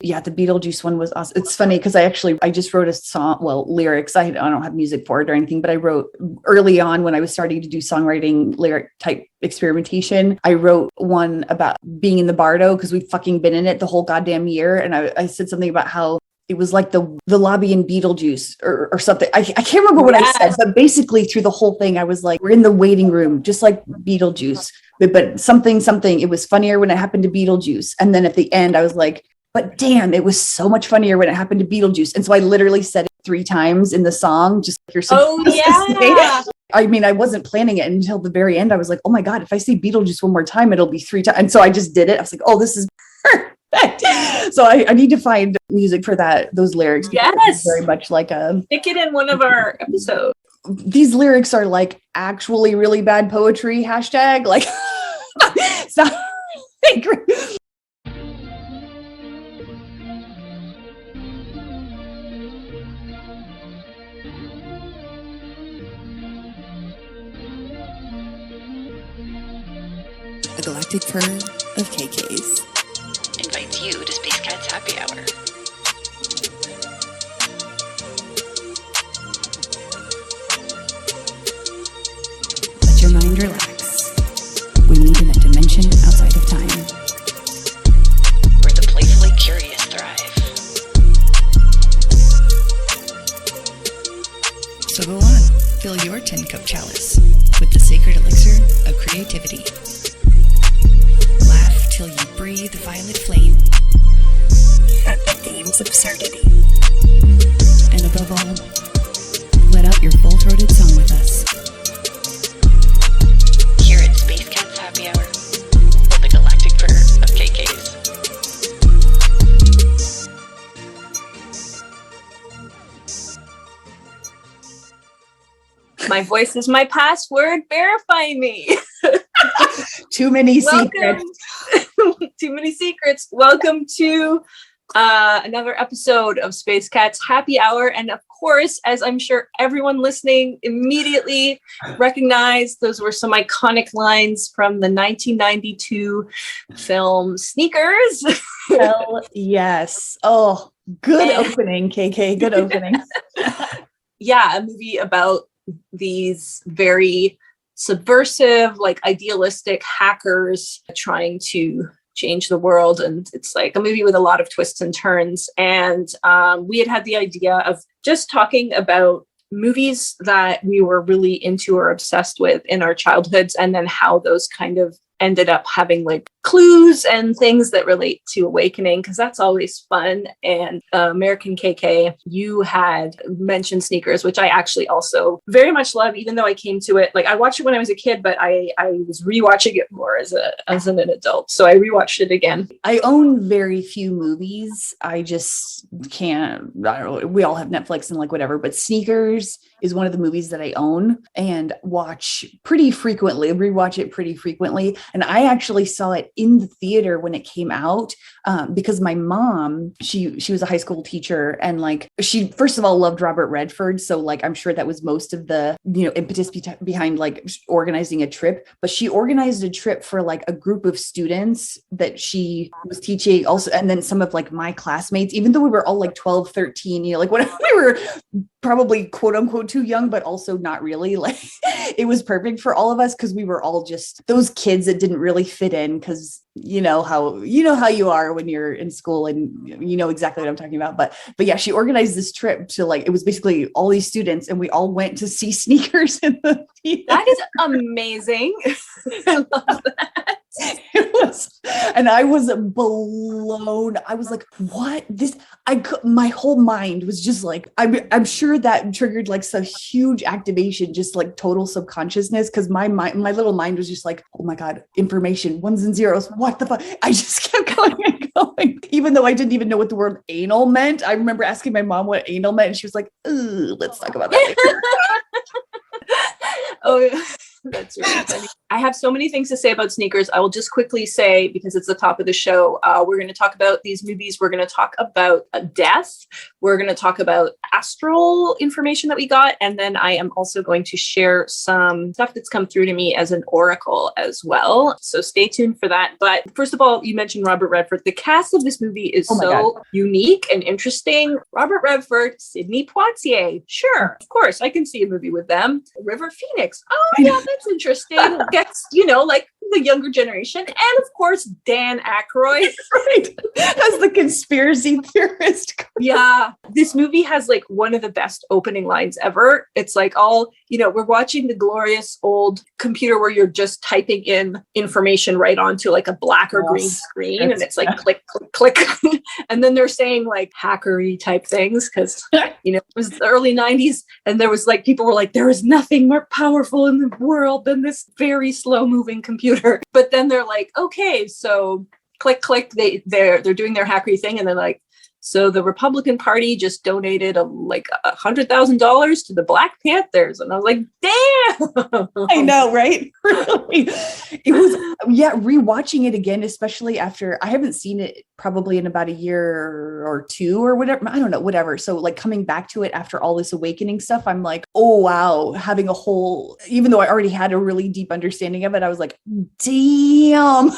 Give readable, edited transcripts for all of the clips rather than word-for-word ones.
Yeah, the Beetlejuice one was awesome. It's funny because I just wrote a song, lyrics. I don't have music for it or anything, but I wrote early on when I was starting to do songwriting lyric type experimentation. I wrote one about being in the Bardo because we've fucking been in it the whole goddamn year. And I said something about how it was like the lobby in Beetlejuice or something. I can't remember what I said, but basically through the whole thing, I was like, we're in the waiting room, just like Beetlejuice, but something, it was funnier when it happened to Beetlejuice. And then at the end, I was like, but damn, it was so much funnier when it happened to Beetlejuice. And so I literally said it 3 times in the song, just like you're supposed to say. I mean, I wasn't planning it until the very end. I was like, oh my God, if I say Beetlejuice one more time, it'll be 3 times. And so I just did it. I was like, oh, this is perfect. So I need to find music for those lyrics. Yes. Very much like stick it in one of our episodes. These lyrics are like actually really bad poetry, hashtag. Like, it's not great. A galactic firm of KKs invites you to Space Cats Happy Hour. Let your mind relax. We meet in a dimension outside of time, where the playfully curious thrive. So go on, fill your 10-cup chalice with the sacred elixir of creativity. Laugh till you breathe violet flame at the theme's absurdity. And above all, let out your full-throated song with us. Here at Space Cats Happy Hour, with the galactic fur of KKs. My voice is my password. Verify me. Too many secrets. Too many secrets. Welcome to another episode of Space Cats Happy Hour. And of course, as I'm sure everyone listening immediately recognized, those were some iconic lines from the 1992 film Sneakers. Hell yes. Oh, good opening, KK. Good opening. Yeah, a movie about these very subversive, like idealistic hackers trying to change the world. And it's like a movie with a lot of twists and turns. And we had the idea of just talking about movies that we were really into or obsessed with in our childhoods, and then how those kind of ended up having like clues and things that relate to awakening, because that's always fun. And American KK, you had mentioned Sneakers, which I actually also very much love, even though I came to it, like I watched it when I was a kid, but I was rewatching it more as an adult. So I rewatched it again. I own very few movies. I just can't, I don't know, we all have Netflix and like whatever, but Sneakers is one of the movies that I own and watch pretty frequently, rewatch it pretty frequently. And I actually saw it in the theater when it came out because my mom, she was a high school teacher, and like she first of all loved Robert Redford. So like I'm sure that was most of the, impetus behind like organizing a trip. But she organized a trip for like a group of students that she was teaching also. And then some of like my classmates, even though we were all like 12, 13, like when we were probably quote unquote too young, but also not really, like it was perfect for all of us because we were all just those kids that didn't really fit in, because you know how you are when you're in school, and you know exactly what I'm talking about. But yeah, she organized this trip to like, it was basically all these students and we all went to see Sneakers in the theater. That is amazing. I love that. It was, and I was blown. I was like, what this, my whole mind was just like, I'm sure that triggered like some huge activation, just like total subconsciousness. Cause my little mind was just like, oh my God, information, ones and zeros. What the fuck? I just kept going and going, even though I didn't even know what the word anal meant. I remember asking my mom what anal meant, and she was like, ooh, let's talk about that later. Oh, yeah. That's really funny. I have so many things to say about sneakers. I will just quickly say, because it's the top of the show, we're going to talk about these movies. We're going to talk about death. We're going to talk about astral information that we got. And then I am also going to share some stuff that's come through to me as an oracle as well. So stay tuned for that. But first of all, you mentioned Robert Redford. The cast of this movie is so unique and interesting. Robert Redford, Sidney Poitier. Sure, of course, I can see a movie with them. River Phoenix. Oh, yeah, that's interesting. Gets, like the younger generation. And of course, Dan Aykroyd. Right. As the conspiracy theorist. Yeah. This movie has like one of the best opening lines ever. It's like all, we're watching the glorious old computer where you're just typing in information right onto like a black or green screen. And it's like click, click, click. And then they're saying like hackery type things because, it was the early 90s. And there was like, people were like, there is nothing more powerful in the world than this very slow moving computer. But then they're like, okay, so click, click, they're doing their hackery thing. And then like, so the Republican Party just donated like $100,000 to the Black Panthers. And I was like, damn. I know, right? Really. It was, rewatching it again, especially after I haven't seen it probably in about a year or two or whatever. I don't know, whatever. So like coming back to it after all this awakening stuff, I'm like, oh, wow. Having a whole, even though I already had a really deep understanding of it, I was like, damn,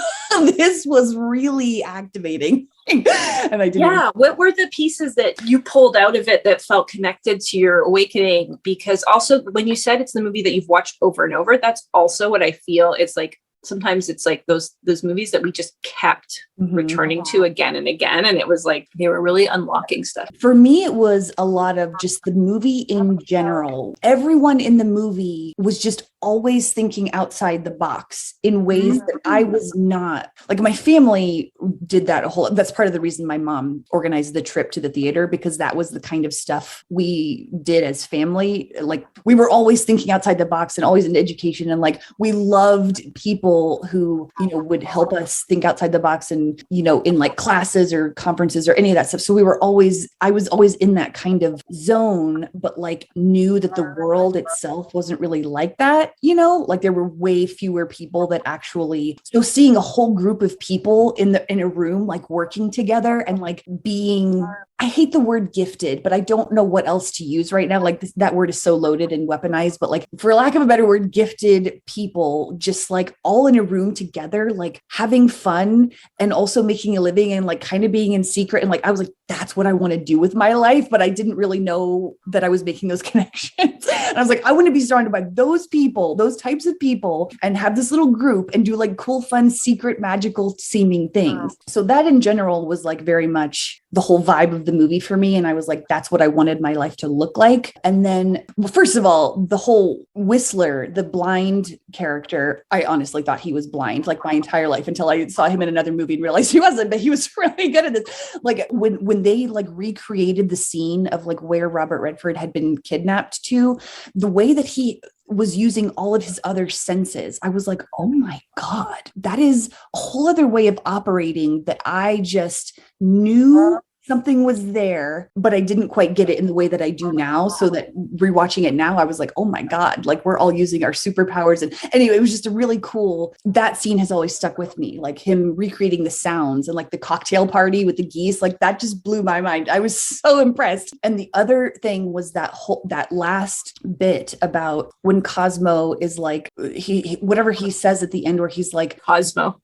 this was really activating. And I didn't. Yeah. What were the pieces that you pulled out of it that felt connected to your awakening? Because also when you said it's the movie that you've watched over and over, that's also what I feel. It's like, sometimes it's like those movies that we just kept returning to again and again. And it was like, they were really unlocking stuff. For me, it was a lot of just the movie in general. Everyone in the movie was just always thinking outside the box in ways that I was not. Like my family did that that's part of the reason my mom organized the trip to the theater, because that was the kind of stuff we did as family. Like we were always thinking outside the box and always in education. And like, we loved people who, would help us think outside the box and, in like classes or conferences or any of that stuff. So I was always in that kind of zone, but like knew that the world itself wasn't really like that. Like there were way fewer people that actually, so seeing a whole group of people in a room, like working together and like being, I hate the word gifted, but I don't know what else to use right now. Like that word is so loaded and weaponized, but like for lack of a better word, gifted people, just like all in a room together, like having fun and also making a living and like kind of being in secret. And like, I was like, that's what I want to do with my life. But I didn't really know that I was making those connections. And I was like, I want to be surrounded by those people, those types of people, and have this little group and do like cool, fun, secret, magical seeming things. So that in general was like very much the whole vibe of the movie for me. And I was like, that's what I wanted my life to look like. And then, well, first of all, the whole Whistler, the blind character, I honestly thought he was blind like my entire life until I saw him in another movie and realized he wasn't, but he was really good at this. Like when they like recreated the scene of like where Robert Redford had been kidnapped to, the way that he was using all of his other senses, I was like, oh my God, that is a whole other way of operating that I just knew something was there, but I didn't quite get it in the way that I do now. So that rewatching it now, I was like, oh my God, like we're all using our superpowers. And anyway, it was just a really cool, that scene has always stuck with me, like him recreating the sounds and like the cocktail party with the geese, like that just blew my mind. I was so impressed. And the other thing was that last bit about when Cosmo is like, whatever he says at the end where he's like, Cosmo.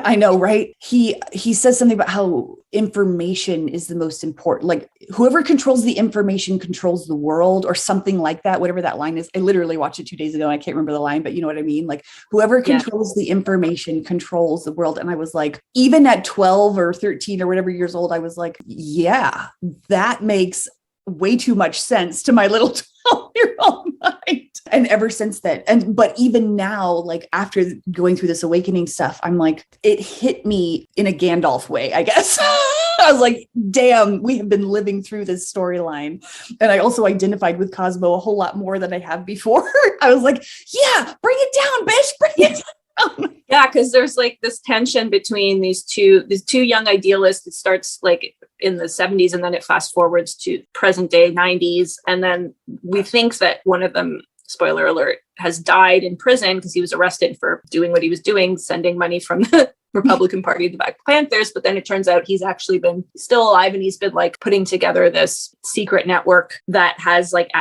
I know, right? He says something about how information is the most important. Like whoever controls the information controls the world or something like that, whatever that line is. I literally watched it 2 days ago and I can't remember the line, but you know what I mean? Like whoever controls the information controls the world. And I was like, even at 12 or 13 or whatever years old, I was like, yeah, that makes way too much sense to my little 12-year-old mind. And ever since then, but even now, like after going through this awakening stuff, I'm like, it hit me in a Gandalf way, I guess. I was like, damn, we have been living through this storyline. And I also identified with Cosmo a whole lot more than I have before. I was like, yeah, bring it down, bitch, bring it down. Yeah, because there's like this tension between these two young idealists. It starts like in the 70s and then it fast forwards to present day 90s. And then we think that one of them spoiler alert, has died in prison because he was arrested for doing what he was doing, sending money from the Republican Party to the Black Panthers. But then it turns out he's actually been still alive, and he's been like putting together this secret network that has like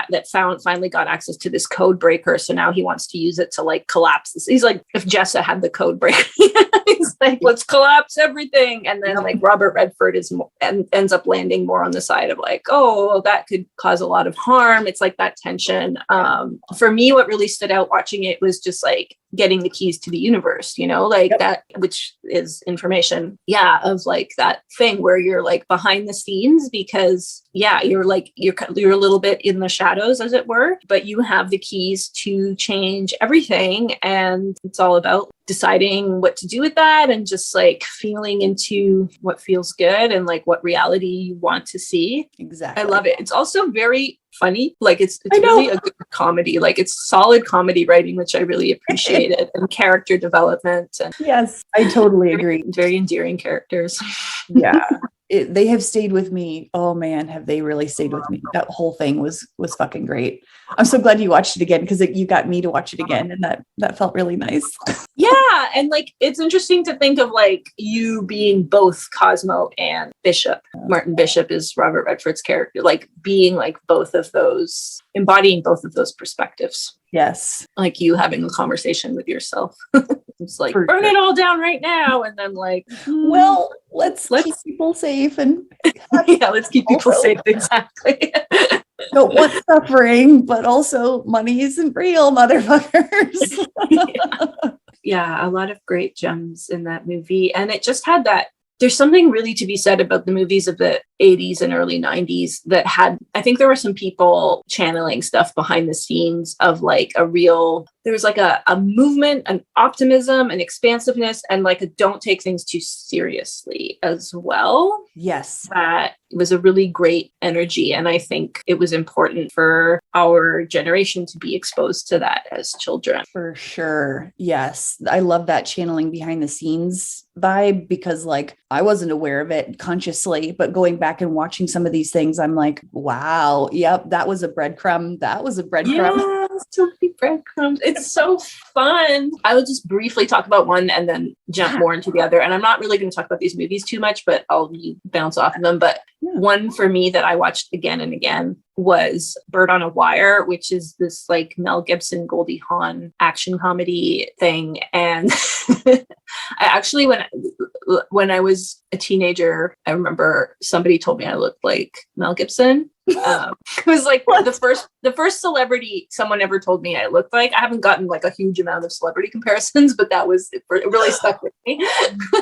finally got access to this code breaker. So now he wants to use it to like collapse this. He's like, if Jessa had the code breaker, he's like, let's collapse everything. And then like Robert Redford ends up landing more on the side of like, oh, that could cause a lot of harm. It's like that tension. For me, what really stood out watching it was just like getting the keys to the universe, you know, like that, which is information, of like that thing where you're like behind the scenes, because you're like you're a little bit in the shadows, as it were, but you have the keys to change everything. And it's all about deciding what to do with that, and just like feeling into what feels good and like what reality you want to see. Exactly. I love it. It's also very funny. Like it's really a good comedy. Like it's solid comedy writing, which I really appreciated, and character development. And yes, I totally agree. Very endearing characters. Yeah. They have stayed with me. Oh man, have they really stayed with me? That whole thing was fucking great. I'm so glad you watched it again, because you got me to watch it again, and that felt really nice. Yeah, and like it's interesting to think of like you being both Cosmo and Bishop. Martin Bishop is Robert Redford's character, like being like both of those, embodying both of those perspectives. Yes. Like you having a conversation with yourself. It's like, For burn sure. it all down right now. And then like, well, let's keep people safe, and let's keep people also safe. Exactly. don't want suffering, but also money isn't real, motherfuckers. Yeah, a lot of great gems in that movie. And it just had that, there's something really to be said about the movies of the 80s and early 90s that had, I think there were some people channeling stuff behind the scenes of like there was like a movement, an optimism, an expansiveness, and like a don't take things too seriously as well. Yes. That was a really great energy. And I think it was important for our generation to be exposed to that as children. For sure. Yes. I love that channeling behind the scenes vibe, because like I wasn't aware of it consciously, but going back and watching some of these things, I'm like, wow, yep, that was a breadcrumb. That was a breadcrumb. Yeah, so many breadcrumbs. It's so fun. I will just briefly talk about one and then jump more into the other. And I'm not really going to talk about these movies too much, but I'll bounce off of them. But one for me that I watched again and again was Bird on a Wire, which is this like Mel Gibson, Goldie Hawn action comedy thing. And I actually, when I was a teenager, I remember somebody told me I looked like Mel Gibson. It was like the first celebrity someone ever told me I looked like. I haven't gotten like a huge amount of celebrity comparisons, but it really stuck with me.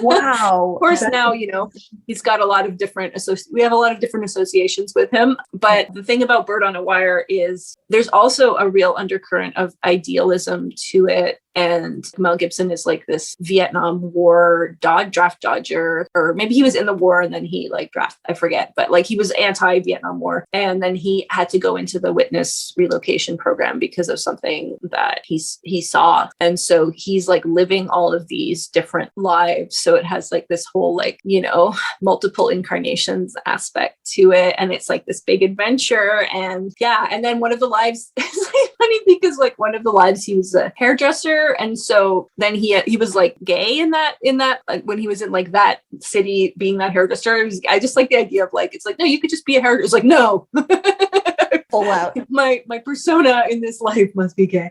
Wow. Of course, now, you know, he's got a lot of different we have a lot of different associations with him. But the thing about Bird on a Wire is there's also a real undercurrent of idealism to it. And Mel Gibson is like this Vietnam War draft dodger, or maybe he was in the war and then he like I forget, but like he was anti-Vietnam War. And then he had to go into the witness relocation program because of something that he saw. And so he's like living all of these different lives. So it has like this whole like, you know, multiple incarnations aspect to it. And it's like this big adventure. And and then one of the lives is like funny because like one of the lives he was a hairdresser. And so then he was like gay in that like, when he was in like that city being that hairdresser. I just like the idea of like, it's like, no, you could just be a hairdresser. It's like, no. Full out. My persona in this life must be gay.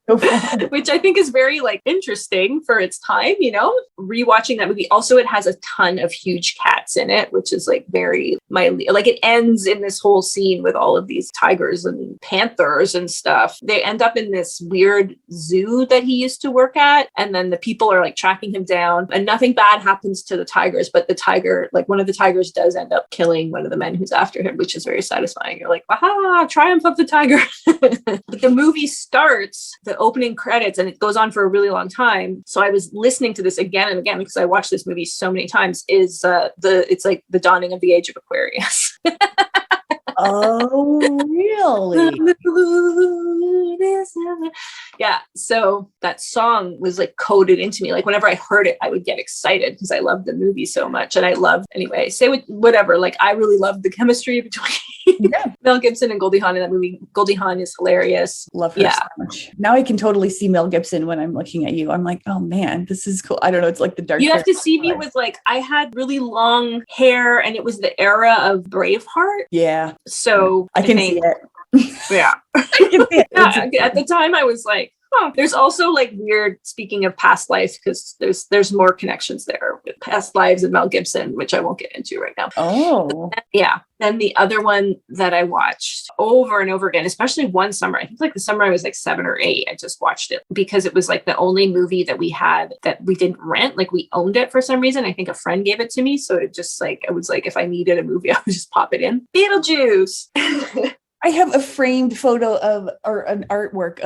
Which I think is very like interesting for its time, you know, rewatching that movie. Also, it has a ton of huge cats in it, which is like very mildly, like it ends in this whole scene with all of these tigers and panthers and stuff. They end up in this weird zoo that he used to work at. And then the people are like tracking him down and nothing bad happens to the tigers. But the tiger, like one of the tigers does end up killing one of the men who's after him, which is very satisfying. You're like, aha, triumph of the tiger. But the movie starts, the opening credits, and it goes on for a really long time. So I was listening to this again and again because I watched this movie so many times. It's like the dawning of the age of Aquarius. Oh, really? Yeah. So that song was like coded into me. Like whenever I heard it, I would get excited because I loved the movie so much. And I love, anyway, whatever. Like I really loved the chemistry between Mel Gibson and Goldie Hawn in that movie. Goldie Hawn is hilarious. Love her so much. Now I can totally see Mel Gibson when I'm looking at you. I'm like, oh man, this is cool. I don't know. It's like the dark. You have to see me with like, I had really long hair and it was the era of Braveheart. Yeah. So I can see it. Yeah. I can see it. Yeah. At the time I was like, oh, there's also like weird, speaking of past lives, because there's more connections there with past lives of Mel Gibson, which I won't get into right now. Oh. Yeah. Then the other one that I watched over and over again, especially one summer, I think like the summer I was like 7 or 8, I just watched it because it was like the only movie that we had that we didn't rent. Like we owned it for some reason. I think a friend gave it to me. So it just like, it was like, if I needed a movie, I would just pop it in. Beetlejuice. I have a framed photo or an artwork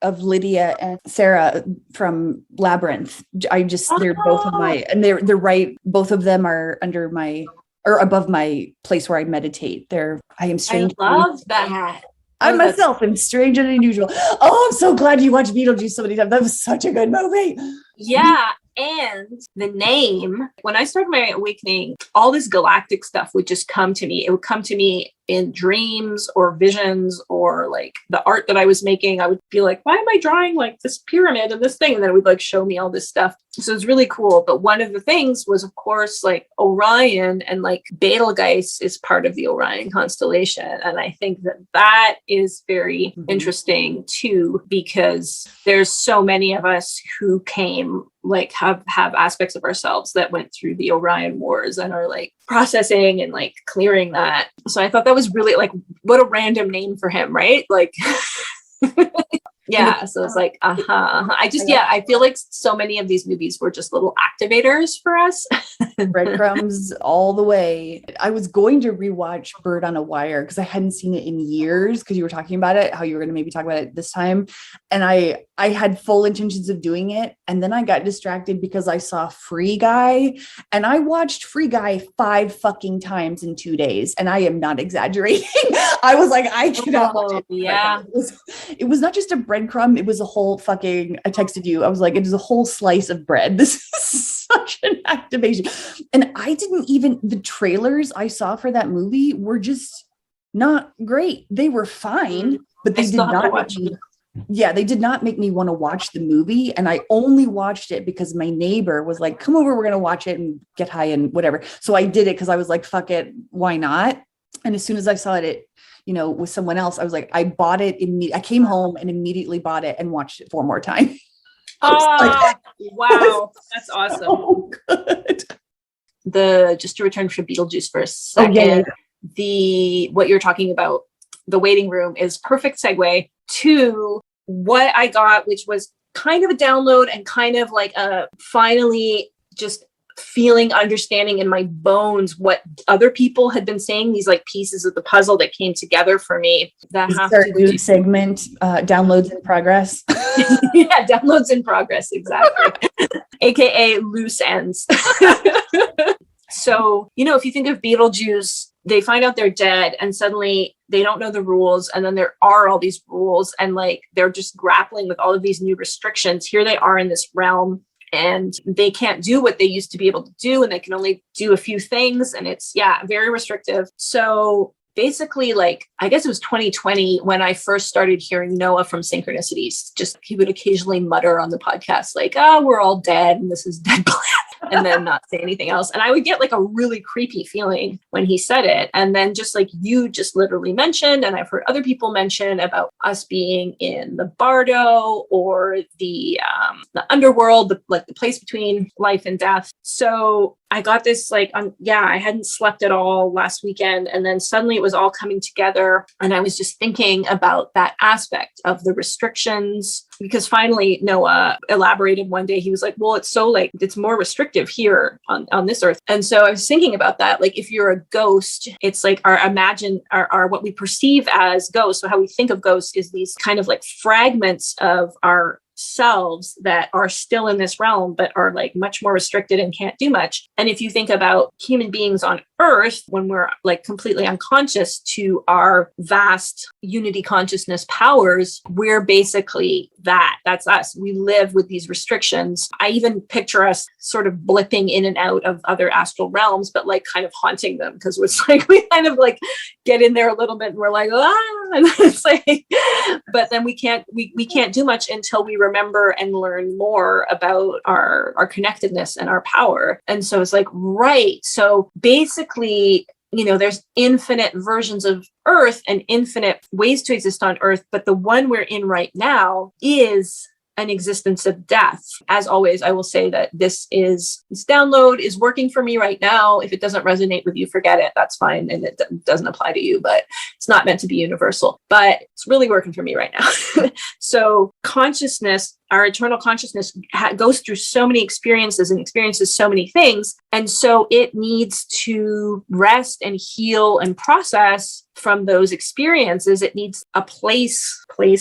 of Lydia and Sarah from Labyrinth. They're both of my, and they're right. Both of them are under my, or above my place where I meditate. I am strange. I love that. I myself am strange and unusual. Oh, I'm so glad you watched Beetlejuice so many times. That was such a good movie. Yeah. And the name, when I started my awakening, all this galactic stuff would just come to me. It would come to me in dreams or visions or like the art that I was making. I would be like, why am I drawing like this pyramid and this thing? And then it would like show me all this stuff. So it was really cool. But one of the things was, of course, like Orion, and like Betelgeuse is part of the Orion constellation. And I think that is very interesting too, because there's so many of us who came like have aspects of ourselves that went through the Orion Wars and are like processing and like clearing that. So I thought that was really like, what a random name for him, right? Like yeah. So it's like, I feel like so many of these movies were just little activators for us. Breadcrumbs all the way. I was going to rewatch Bird on a Wire because I hadn't seen it in years, because you were talking about it, how you were going to maybe talk about it this time. And I had full intentions of doing it. And then I got distracted because I saw Free Guy, and I watched Free Guy 5 fucking times in 2 days. And I am not exaggerating. I was like, I cannot watch it. Yeah. It was not just a breadcrumb. It was a whole fucking, I texted you. I was like, it is a whole slice of bread. This is such an activation. And I didn't even, the trailers I saw for that movie were just not great. They were fine, but they did not watch me. Yeah, they did not make me want to watch the movie. And I only watched it because my neighbor was like, come over, we're going to watch it and get high and whatever. So I did it because I was like, fuck it, why not? And as soon as I saw it, with someone else, I was like, I bought it immediately. I came home and immediately bought it and watched it 4 more times. Oh, wow. That's awesome. So good. Just to return to Beetlejuice for a second, what you're talking about, the waiting room, is perfect segue to what I got, which was kind of a download and kind of like a finally just feeling, understanding in my bones what other people had been saying, these like pieces of the puzzle that came together for me that have to do segment, downloads in progress. Yeah, downloads in progress, exactly. AKA loose ends. So, if you think of Beetlejuice, they find out they're dead and suddenly they don't know the rules. And then there are all these rules and like, they're just grappling with all of these new restrictions. Here they are in this realm and they can't do what they used to be able to do. And they can only do a few things. And it's, very restrictive. So basically, like, I guess it was 2020 when I first started hearing Noah from Synchronicities. Just he would occasionally mutter on the podcast, like, we're all dead and this is dead planet. And then not say anything else. And I would get like a really creepy feeling when he said it. And then just like you just literally mentioned, and I've heard other people mention about us being in the Bardo or the Underworld, the place between life and death. So I got this like, I hadn't slept at all last weekend. And then suddenly it was all coming together. And I was just thinking about that aspect of the restrictions, because finally Noah elaborated one day. He was like, well, it's so like, it's more restrictive here on this earth. And so I was thinking about that. Like if you're a ghost, it's like our what we perceive as ghosts. So how we think of ghosts is these kind of like fragments of our selves that are still in this realm, but are like much more restricted and can't do much. And if you think about human beings on Earth, when we're like completely unconscious to our vast unity consciousness powers, we're basically that's us. We live with these restrictions. I even picture us sort of blipping in and out of other astral realms, but like kind of haunting them, because it's like we kind of like get in there a little bit and we're like, and it's like, but then we can't do much until we remember and learn more about our connectedness and our power. And so it's like, right. So basically, there's infinite versions of Earth and infinite ways to exist on Earth, but the one we're in right now is an existence of death. As always, I will say that this download is working for me right now. If it doesn't resonate with you, forget it. That's fine. And it doesn't apply to you, but it's not meant to be universal, but it's really working for me right now. So consciousness, our eternal consciousness goes through so many experiences and experiences so many things. And so it needs to rest and heal and process from those experiences. It needs a place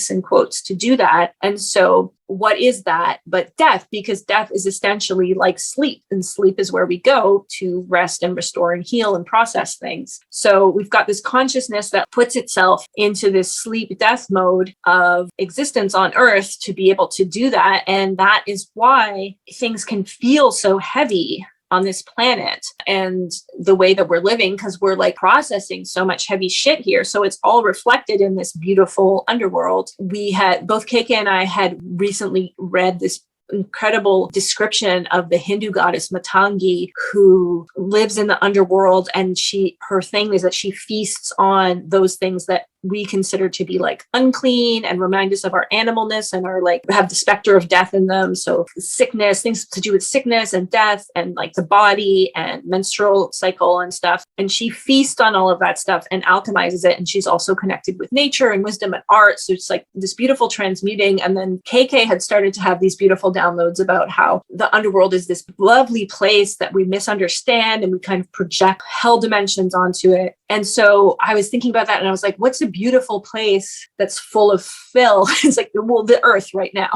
in quotes to do that. And so what is that but death? Because death is essentially like sleep, and sleep is where we go to rest and restore and heal and process things. So we've got this consciousness that puts itself into this sleep death mode of existence on Earth to be able to do that. And that is why things can feel so heavy on this planet and the way that we're living, because we're like processing so much heavy shit here. So it's all reflected in this beautiful underworld. Both KK and I had recently read this incredible description of the Hindu goddess Matangi, who lives in the underworld, and her thing is that she feasts on those things that we consider to be like unclean and remind us of our animalness and are like have the specter of death in them. So sickness, things to do with sickness and death and like the body and menstrual cycle and stuff. And she feasts on all of that stuff and alchemizes it. And she's also connected with nature and wisdom and art. So it's like this beautiful transmuting. And then KK had started to have these beautiful downloads about how the underworld is this lovely place that we misunderstand and we kind of project hell dimensions onto it. And so I was thinking about that and I was like, what's a beautiful place that's full of fill? It's like, well, the Earth right now.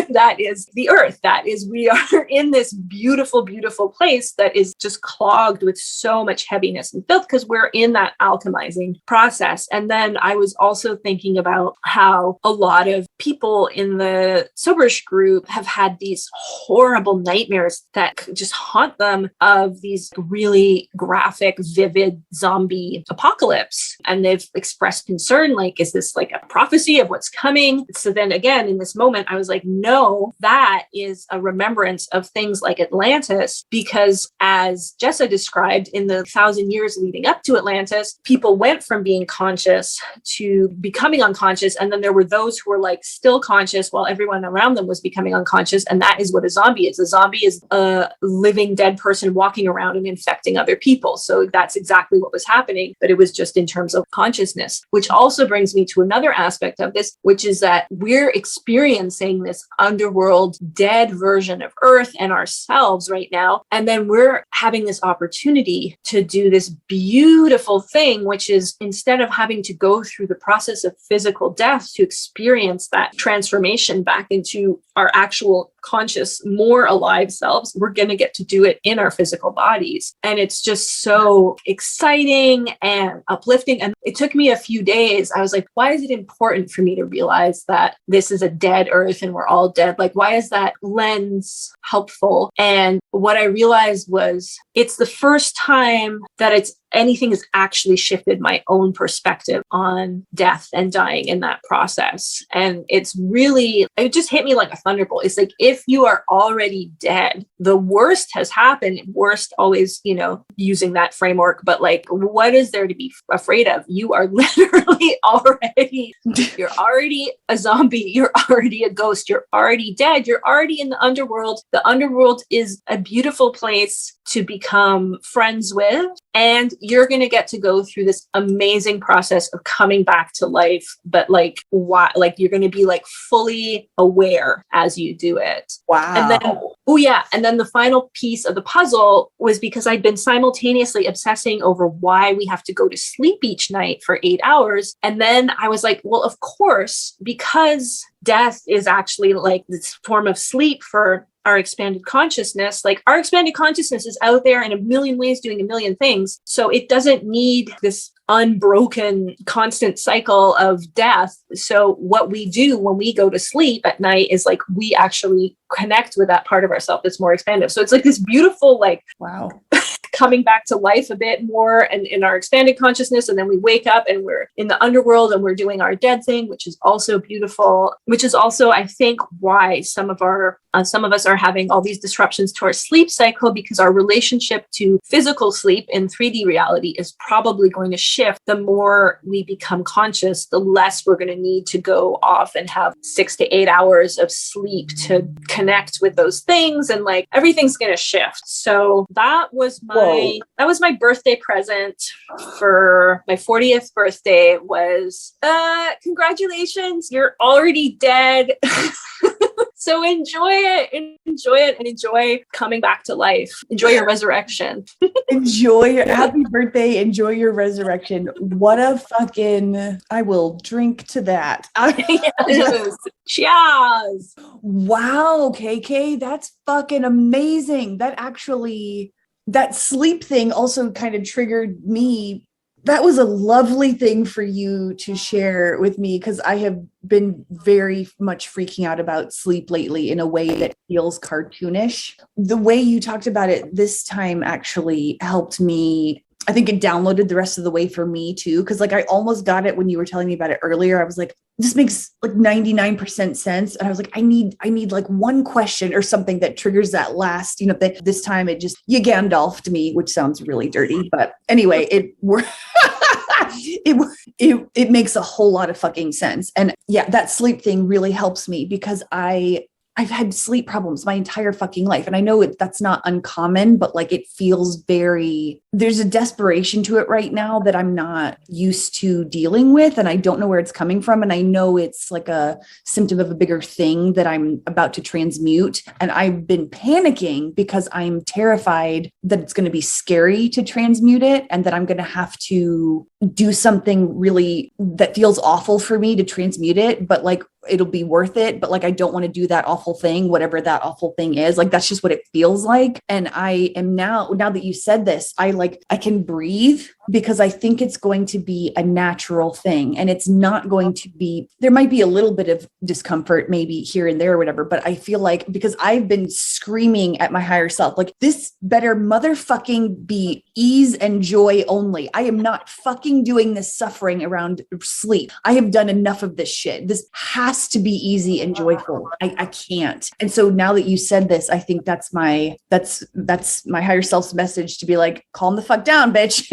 That is the Earth. We are in this beautiful, beautiful place that is just clogged with so much heaviness and filth because we're in that alchemizing process. And then I was also thinking about how a lot of people in the Soberish group have had these horrible nightmares that just haunt them of these really graphic, vivid zombie apocalypse. And they've expressed concern, like, is this like a prophecy of what's coming? So then again, in this moment, I was like, no, that is a remembrance of things like Atlantis, because as Jessa described, in the 1,000 years leading up to Atlantis, people went from being conscious to becoming unconscious. And then there were those who were like still conscious while everyone around them was becoming unconscious. And that is what a zombie is. A zombie is a living dead person walking around and infecting other people. So that's exactly what was happening, but it was just in terms of consciousness, which also brings me to another aspect of this, which is that we're experiencing this underworld dead version of Earth and ourselves right now. And then we're having this opportunity to do this beautiful thing, which is instead of having to go through the process of physical death to experience that transformation back into our actual conscious, more alive selves, we're going to get to do it in our physical bodies. And it's just so exciting and uplifting. And it took me a few days. I was like, why is it important for me to realize that this is a dead Earth and we're all dead? Like, why is that lens helpful? And what I realized was it's the first time that anything has actually shifted my own perspective on death and dying in that process. And it just hit me like a thunderbolt. It's like, if you are already dead, the worst has happened. Worst always, using that framework, but like, what is there to be afraid of? You are literally you're already a zombie. You're already a ghost. You're already dead. You're already in the underworld. The underworld is a beautiful place to become friends with. And you're going to get to go through this amazing process of coming back to life. But like, why? Like, you're going to be like fully aware as you do it. Wow. And then the final piece of the puzzle was because I'd been simultaneously obsessing over why we have to go to sleep each night for 8 hours. And then I was like, well, of course, because death is actually like this form of sleep for our expanded consciousness. Like our expanded consciousness is out there in a million ways doing a million things. So it doesn't need this unbroken constant cycle of death. So what we do when we go to sleep at night is like we actually connect with that part of ourselves that's more expansive. So it's like this beautiful, like, wow, coming back to life a bit more and in our expanded consciousness. And then we wake up and we're in the underworld and we're doing our dead thing, which is also beautiful, which is also, I think, why some of us are having all these disruptions to our sleep cycle, because our relationship to physical sleep in 3D reality is probably going to shift. The more we become conscious, the less we're going to need to go off and have 6 to 8 hours of sleep to connect with those things. And like everything's going to shift. So that was my birthday present for my 40th birthday was, congratulations, you're already dead. So enjoy it and enjoy coming back to life. Enjoy your resurrection. Happy birthday. Enjoy your resurrection. What a fucking, I will drink to that. Yes. Cheers. Wow, KK, that's fucking amazing. That sleep thing also kind of triggered me. That was a lovely thing for you to share with me, because I have been very much freaking out about sleep lately in a way that feels cartoonish. The way you talked about it this time actually helped me. I think it downloaded the rest of the way for me too, because like I almost got it when you were telling me about it earlier. I was like, this makes like 99% sense. And I was like, I need like one question or something that triggers that last, that this time you Gandalfed me, which sounds really dirty. But anyway, it makes a whole lot of fucking sense. And yeah, that sleep thing really helps me because I've had sleep problems my entire fucking life. And I know that's not uncommon, but like it feels there's a desperation to it right now that I'm not used to dealing with. And I don't know where it's coming from. And I know it's like a symptom of a bigger thing that I'm about to transmute. And I've been panicking because I'm terrified that it's going to be scary to transmute it and that I'm going to have to do something really that feels awful for me to transmute it. But like, it'll be worth it. But like, I don't want to do that awful thing, whatever that awful thing is. Like, that's just what it feels like. And I am now that you said this, I can breathe because I think it's going to be a natural thing. And it's not going to be, there might be a little bit of discomfort maybe here and there or whatever, but I feel like because I've been screaming at my higher self, like this better motherfucking be ease and joy only. I am not fucking doing this suffering around sleep. I have done enough of this shit. This has to be easy and joyful. I can't. And so now that you said this, I think that's my higher self's message to be like, calm the fuck down, bitch.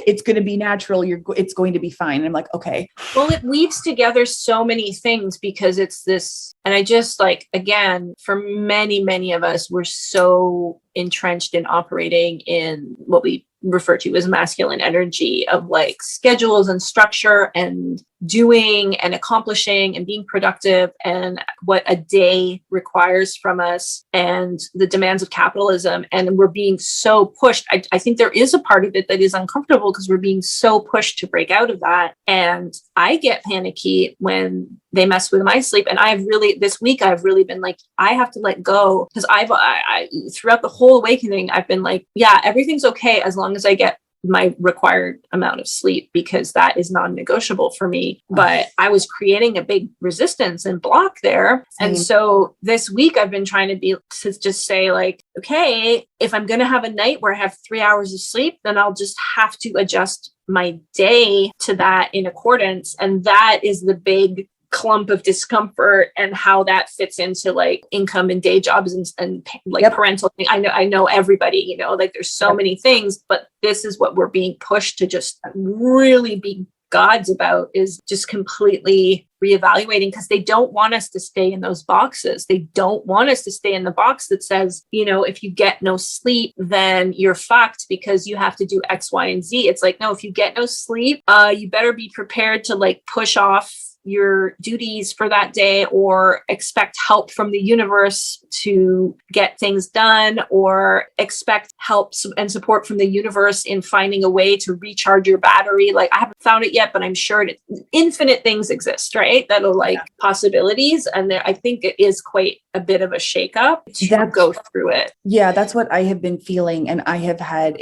It's going to be natural. It's going to be fine. And I'm like, okay. Well, it weaves together so many things because it's this, and I just like, again, for many, many of us, we're so entrenched in operating in what we refer to as masculine energy of like schedules and structure and doing and accomplishing and being productive and what a day requires from us and the demands of capitalism. And we're being so pushed. I think there is a part of it that is uncomfortable because we're being so pushed to break out of that. And I get panicky when they mess with my sleep. And this week, I've really been like, I have to let go because I throughout the whole awakening, I've been like, yeah, everything's okay as long as I get my required amount of sleep because that is non-negotiable for me. But I was creating a big resistance and block there. And so this week I've been trying to just say like, okay, if I'm going to have a night where I have 3 hours of sleep, then I'll just have to adjust my day to that in accordance. And that is the big clump of discomfort and how that fits into like income and day jobs and like parental thing. I know everybody, like there's so many things, but this is what we're being pushed to just really be gods about is just completely reevaluating because they don't want us to stay in those boxes. They don't want us to stay in the box that says, if you get no sleep, then you're fucked because you have to do X, Y, and Z. It's like, no, if you get no sleep, you better be prepared to like push off your duties for that day, or expect help from the universe to get things done, or expect help and support from the universe in finding a way to recharge your battery. Like, I haven't found it yet, but I'm sure infinite things exist, right? That'll possibilities. And I think it is quite a bit of a shakeup to go through it. Yeah, that's what I have been feeling. And I have had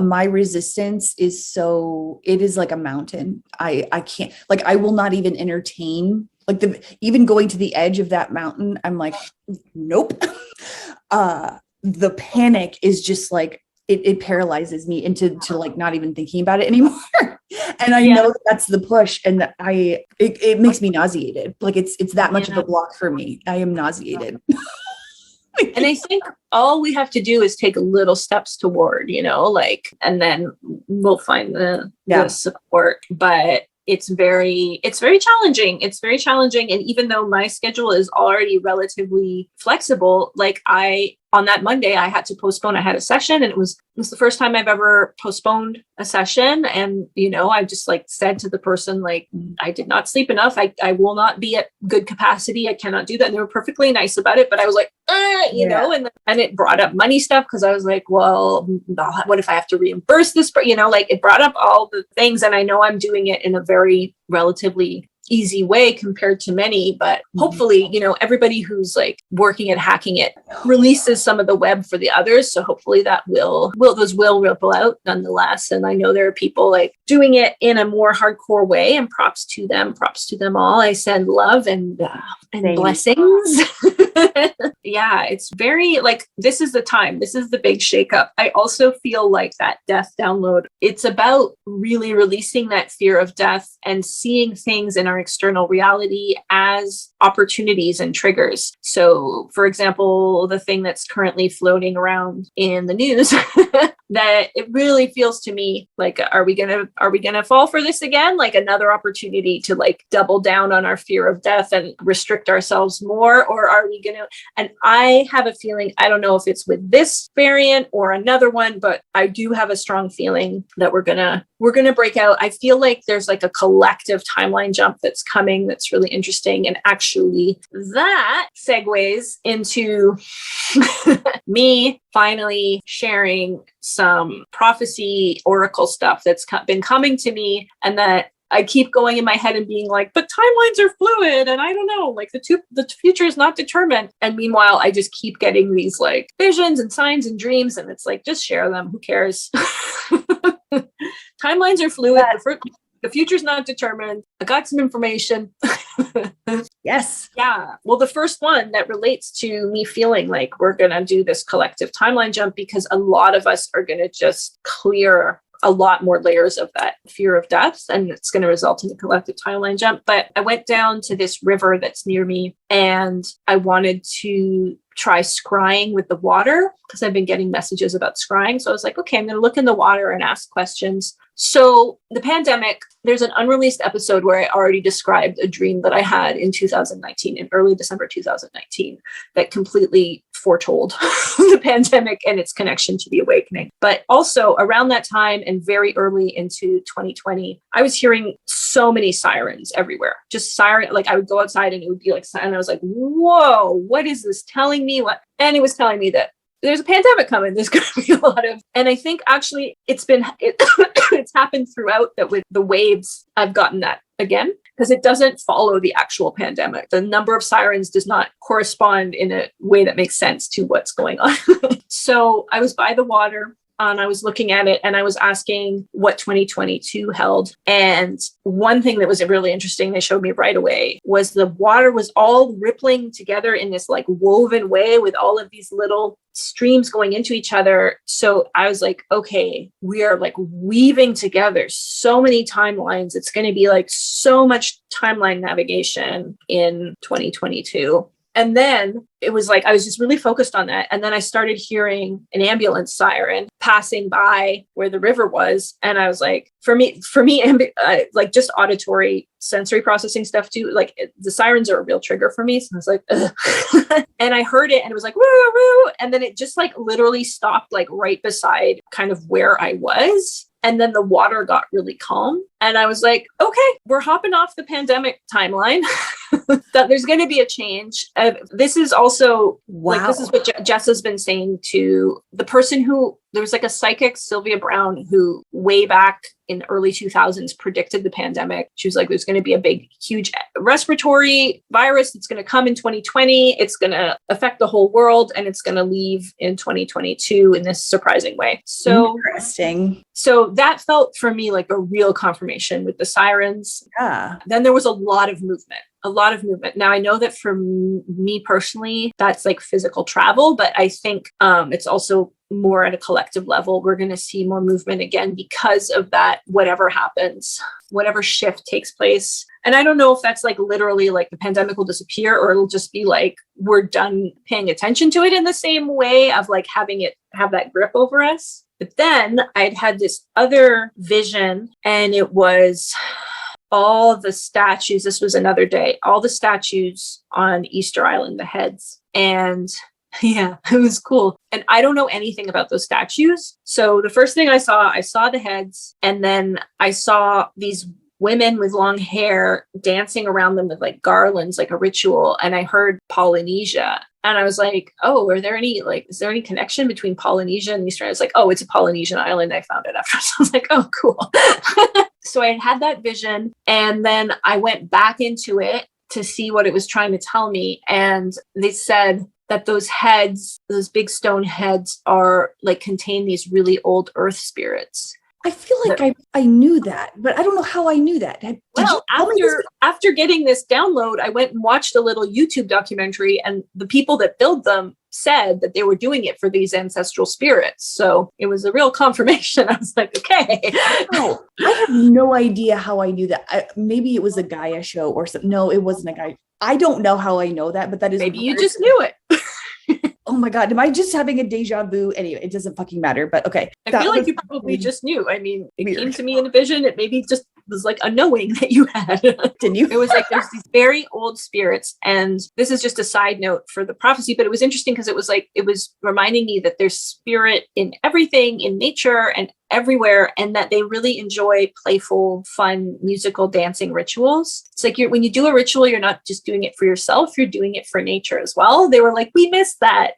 my resistance is it is like a mountain. I can't, like, I will not even entertain, like, even going to the edge of that mountain. I'm like, nope. The panic is just like, it paralyzes me into like not even thinking about it anymore. And I know that's the push, and it makes me nauseated. Like, it's that much of a block for me. I am nauseated. And I think all we have to do is take little steps toward, and then we'll find the support. But it's very challenging. It's very challenging. And even though my schedule is already relatively flexible, like, on that Monday, I had to postpone. I had a session, and it was the first time I've ever postponed a session. And, I just said to the person, like, I did not sleep enough. I will not be at good capacity. I cannot do that. And they were perfectly nice about it. But I was like, and it brought up money stuff, because I was like, well, what if I have to reimburse this? But, it brought up all the things. And I know I'm doing it in a very relatively easy way compared to many, but hopefully, everybody who's working at hacking it releases some of the web for the others. So hopefully that will ripple out nonetheless. And I know there are people doing it in a more hardcore way, and props to them all. I send love and blessings. Yeah, it's very this is the time. This is the big shakeup. I also feel like that death download, it's about really releasing that fear of death and seeing things in our external reality as opportunities and triggers. So, for example, the thing that's currently floating around in the news, that it really feels to me like, are we gonna fall for this again? Like, another opportunity to double down on our fear of death and restrict ourselves more? Or are we gonna, and I have a feeling, I don't know if it's with this variant or another one, but I do have a strong feeling that we're gonna break out. I feel like there's a collective timeline jump that's coming that's really interesting. And actually that segues into me finally sharing some prophecy oracle stuff that's been coming to me, and that I keep going in my head and being like, but timelines are fluid, and I don't know, the future is not determined. And meanwhile, I just keep getting these visions and signs and dreams, and it's just share them. Who cares? Timelines are fluid. The future's not determined. I got some information. Yes. Yeah. Well, the first one that relates to me feeling like we're going to do this collective timeline jump, because a lot of us are going to just clear a lot more layers of that fear of death, and it's going to result in a collective timeline jump. But I went down to this river that's near me, and I wanted to try scrying with the water, because I've been getting messages about scrying. So I was like, okay, I'm going to look in the water and ask questions. So the pandemic, there's an unreleased episode where I already described a dream that I had in 2019, in early December 2019, that completely foretold the pandemic and its connection to the awakening. But also around that time and very early into 2020, I was hearing so many sirens everywhere. Just siren, I would go outside and it would be and I was like, whoa, what is this telling me? What? And it was telling me that there's a pandemic coming. There's going to be a lot of, and I think actually it's happened throughout that with the waves. I've gotten that again, because it doesn't follow the actual pandemic. The number of sirens does not correspond in a way that makes sense to what's going on. So I was by the water, and I was looking at it, and I was asking what 2022 held. And one thing that was really interesting, they showed me right away, was the water was all rippling together in this woven way with all of these little streams going into each other. So I was like, okay, we are weaving together so many timelines. It's going to be so much timeline navigation in 2022. And then it was I was just really focused on that. And then I started hearing an ambulance siren passing by where the river was. And I was like, for me, just auditory sensory processing stuff too. The sirens are a real trigger for me. So I was like, ugh. And I heard it, and it was woo, woo. And then it just literally stopped right beside kind of where I was. And then the water got really calm. And I was like, okay, we're hopping off the pandemic timeline. That there's going to be a change. This is also like, this is what Jess has been saying to the person who, there was like a psychic, Sylvia Brown, who way back in early 2000s predicted the pandemic. She was like, there's going to be a big, huge respiratory virus that's going to come in 2020. It's going to affect the whole world, and it's going to leave in 2022 in this surprising way. So interesting. So that felt for me like a real confirmation with the sirens. Yeah. Then there was a lot of movement. Now, I know that for me personally, that's like physical travel, but I think it's also more at a collective level. We're going to see more movement again because of that, whatever happens, whatever shift takes place. And I don't know if that's like literally like the pandemic will disappear, or it'll just be like, we're done paying attention to it in the same way of like having it have that grip over us. But then I'd had this other vision, and it was all the statues. This was another day, all the statues on Easter Island, the heads. And yeah, it was cool. And I don't know anything about those statues. So the first thing I saw the heads, and then I saw these women with long hair dancing around them with like garlands, like a ritual. And I heard Polynesia. And I was like, oh, is there any connection between Polynesia and Easter Island? It's like, oh, it's a Polynesian island. I found it after. So I was like, oh, cool. So I had that vision, and then I went back into it to see what it was trying to tell me. And they said that those heads, those big stone heads, are like contain these really old earth spirits. I feel like I knew that, but I don't know how I knew that. After getting this download, I went and watched a little YouTube documentary, and the people that build them said that they were doing it for these ancestral spirits. So it was a real confirmation. I was like, okay. Oh, I have no idea how I knew that. Maybe it was a Gaia show or something. No, it wasn't a Gaia. I don't know how I know that, but that is maybe you just knew it. Oh my God, am I just having a deja vu? Anyway, it doesn't fucking matter, but okay. I feel like you probably just knew. I mean, it came to me in a vision. It maybe just was like a knowing that you had. Didn't you? It was like, there's these very old spirits. And this is just a side note for the prophecy, but it was interesting because it was reminding me that there's spirit in everything, in nature and everywhere, and that they really enjoy playful, fun, musical, dancing rituals. It's like when you do a ritual, you're not just doing it for yourself, you're doing it for nature as well. They were like, we miss that.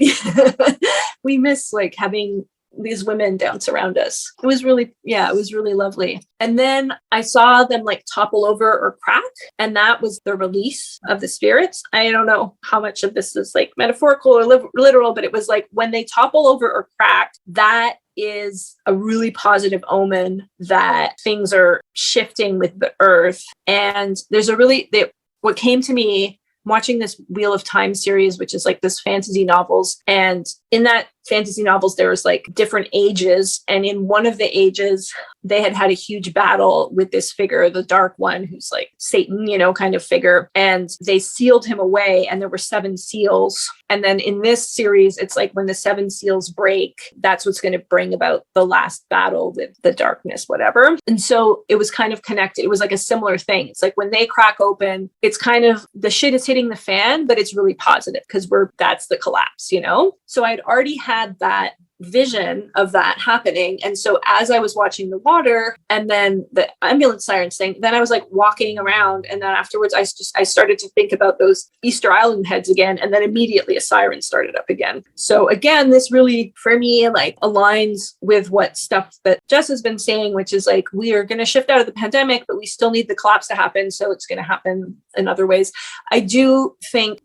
We miss like having these women dance around us. It was really lovely. And then I saw them like topple over or crack, and that was the release of the spirits. I don't know how much of this is like metaphorical or literal, but it was like when they topple over or crack, that is a really positive omen that things are shifting with the earth. And there's what came to me watching this Wheel of Time series, which is like this fantasy novels. And in that fantasy novels, there was like different ages. And in one of the ages, they had a huge battle with this figure, the Dark One, who's like Satan, kind of figure. And they sealed him away, and there were 7 seals. And then in this series, it's like when the 7 seals break, that's what's going to bring about the last battle with the darkness, whatever. And so it was kind of connected. It was like a similar thing. It's like when they crack open, it's kind of the shit is hitting the fan, but it's really positive because that's the collapse, So I'd already had that vision of that happening. And so as I was watching the water and then the ambulance sirens thing, then I was like walking around, and then afterwards I started to think about those Easter Island heads again, and then immediately a siren started up again. So again, this really for me like aligns with what stuff that Jess has been saying, which is like we are going to shift out of the pandemic, but we still need the collapse to happen, so it's going to happen in other ways. I do think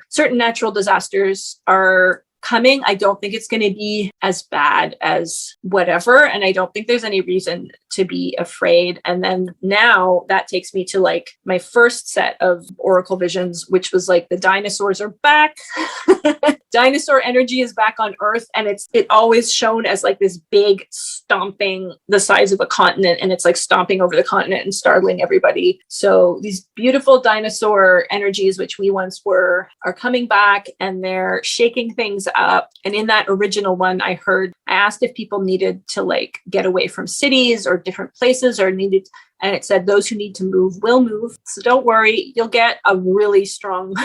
certain natural disasters are coming. I don't think it's going to be as bad as whatever. And I don't think there's any reason to be afraid. And then now that takes me to like my first set of oracle visions, which was like the dinosaurs are back. Dinosaur energy is back on Earth. And it always shown as like this big stomping the size of a continent. And it's like stomping over the continent and startling everybody. So these beautiful dinosaur energies, which we once were, are coming back, and they're shaking things up. And in that original one, I asked if people needed to like get away from cities or different places and it said those who need to move will move. So don't worry, you'll get a really strong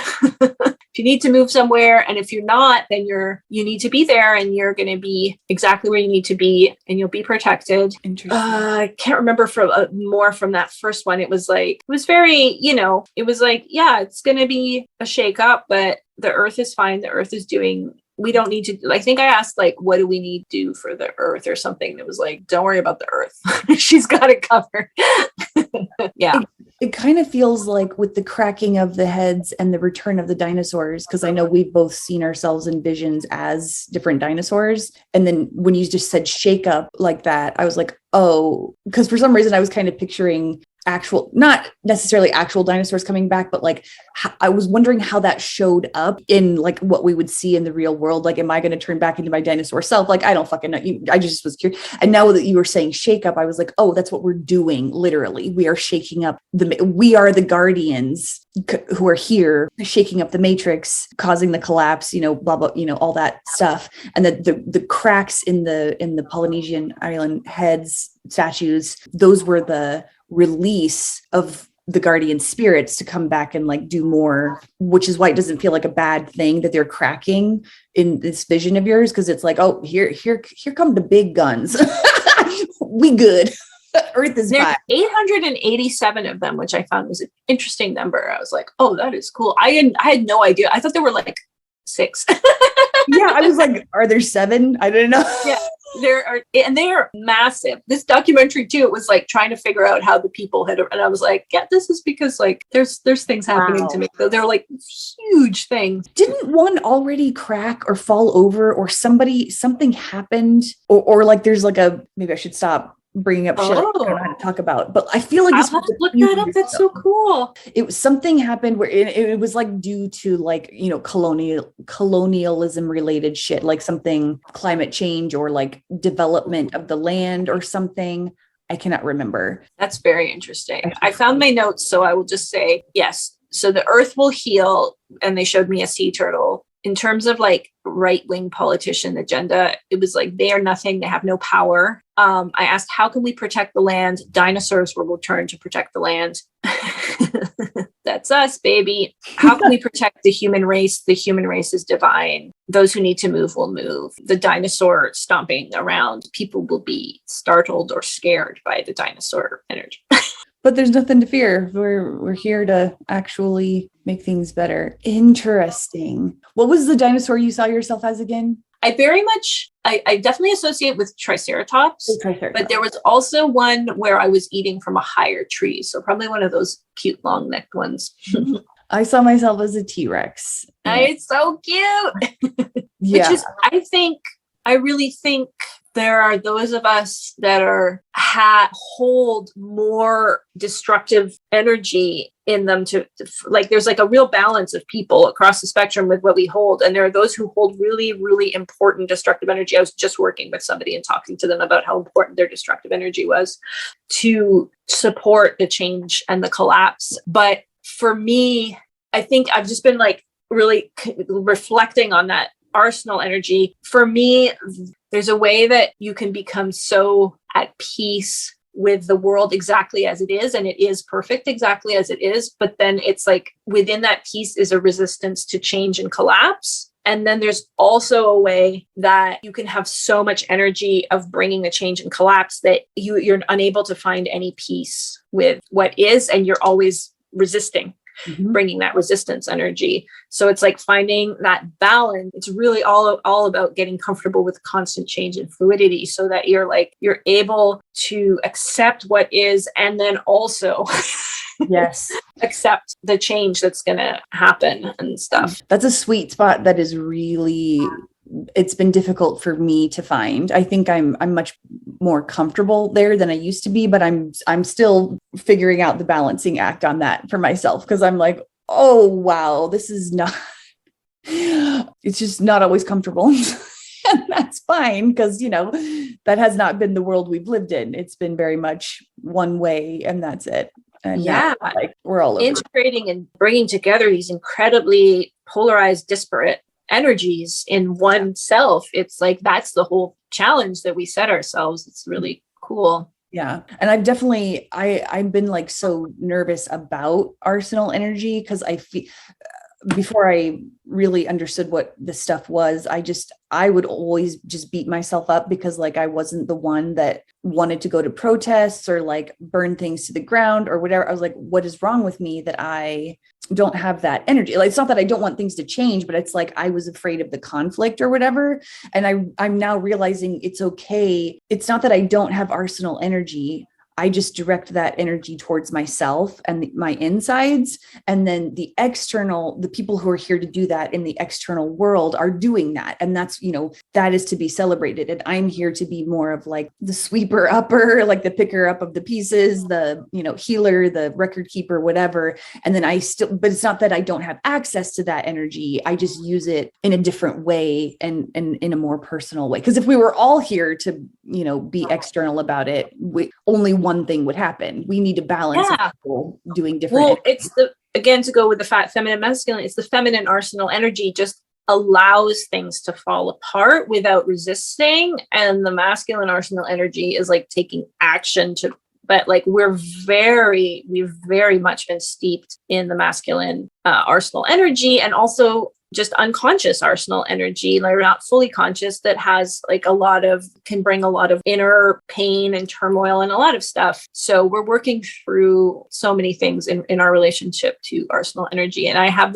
if you need to move somewhere, and if you're not, then you need to be there, and you're going to be exactly where you need to be, and you'll be protected. Interesting. I can't remember from more from that first one. It was very, it was like, yeah, it's going to be a shakeup, but the earth is fine. The earth is doing, we don't need to, I think I asked like, what do we need to do for the earth or something? It was like, don't worry about the earth. She's got it covered. Yeah. It kind of feels like with the cracking of the heads and the return of the dinosaurs, because I know we've both seen ourselves in visions as different dinosaurs. And then when you just said shake up like that, I was like, oh, because for some reason I was kind of picturing actual, not necessarily actual dinosaurs coming back, but like I was wondering how that showed up in like what we would see in the real world. Like, am I going to turn back into my dinosaur self? Like, I don't fucking know. I just was curious. And now that you were saying shake up, I was like, oh, that's what we're doing. Literally, we are shaking up we are the guardians who are here shaking up the matrix, causing the collapse, blah, blah, all that stuff. And the cracks in the Polynesian island heads statues, those were the release of the guardian spirits to come back and like do more, which is why it doesn't feel like a bad thing that they're cracking in this vision of yours. Cause it's like, oh, here come the big guns. We good. Earth is There's fine. 887 of them, which I found was an interesting number. I was like, oh, that is cool. I had no idea. I thought there were like 6. Yeah. I was like, are there 7? I didn't know. Yeah. There are, and they are massive. This documentary too, it was like trying to figure out how the people had, and I was like, yeah, this is because like there's things happening to me. So they're like huge things. Didn't one already crack or fall over, or something happened, or like there's like maybe I should stop bringing up shit I don't know how to talk about, but I feel like I'll have to look that up. That's so cool. It was something happened where it was like due to like colonialism related shit, like something climate change or like development of the land or something. I cannot remember. That's very interesting. I found my notes, so I will just say yes. So the earth will heal, and they showed me a sea turtle. In terms of like right-wing politician agenda, it was like they are nothing. They have no power. I asked, how can we protect the land? Dinosaurs will return to protect the land. That's us, baby. How can we protect the human race? The human race is divine. Those who need to move will move. The dinosaur stomping around, people will be startled or scared by the dinosaur energy. But there's nothing to fear. We're here to actually make things better. Interesting. What was the dinosaur you saw yourself as again? I definitely associate with Triceratops, but there was also one where I was eating from a higher tree. So probably one of those cute long necked ones. I saw myself as a T-Rex. It's so cute. Yeah. Which is, I really think there are those of us that hold more destructive energy in them to like, there's like a real balance of people across the spectrum with what we hold. And there are those who hold really, really important destructive energy. I was just working with somebody and talking to them about how important their destructive energy was to support the change and the collapse. But for me, I think I've just been like really reflecting on that arsenal energy. For me, there's a way that you can become so at peace with the world exactly as it is, and it is perfect exactly as it is. But then it's like within that peace is a resistance to change and collapse. And then there's also a way that you can have so much energy of bringing the change and collapse that you're unable to find any peace with what is, and you're always resisting. Mm-hmm. Bringing that resistance energy. So it's like finding that balance. It's really all about getting comfortable with constant change and fluidity so that you're able to accept what is, and then also yes, accept the change that's going to happen and stuff. That's a sweet spot that is really, it's been difficult for me to find. I think I'm much more comfortable there than I used to be, but I'm still figuring out the balancing act on that for myself, because I'm like, oh wow, this is not, it's just not always comfortable. And that's fine, because that has not been the world we've lived in. It's been very much one way, and that's it. And yeah, like we're all over. Integrating and bringing together these incredibly polarized, disparate energies in oneself. It's like that's the whole challenge that we set ourselves. It's really cool. Yeah. And I've been like so nervous about arsenal energy, because I feel before I really understood what this stuff was, I would always just beat myself up because like I wasn't the one that wanted to go to protests or like burn things to the ground or whatever. I was like, what is wrong with me that I don't have that energy? Like, it's not that I don't want things to change, but it's like I was afraid of the conflict or whatever. And I'm now realizing it's okay. It's not that I don't have arsenal energy. I just direct that energy towards myself and my insides. And then the people who are here to do that in the external world are doing that. And that's, that is to be celebrated. And I'm here to be more of like the sweeper upper, like the picker up of the pieces, the, healer, the record keeper, whatever. And then but it's not that I don't have access to that energy. I just use it in a different way and in a more personal way. Because if we were all here to, be external about it, only one thing would happen. We need to balance people doing different. Well, it's again, to go with the feminine, masculine, it's the feminine arsenal energy just allows things to fall apart without resisting. And the masculine arsenal energy is like taking action but like we've very much been steeped in the masculine arsenal energy, and also just unconscious arsenal energy, like we're not fully conscious, that has like can bring a lot of inner pain and turmoil and a lot of stuff. So we're working through so many things in our relationship to arsenal energy. And I have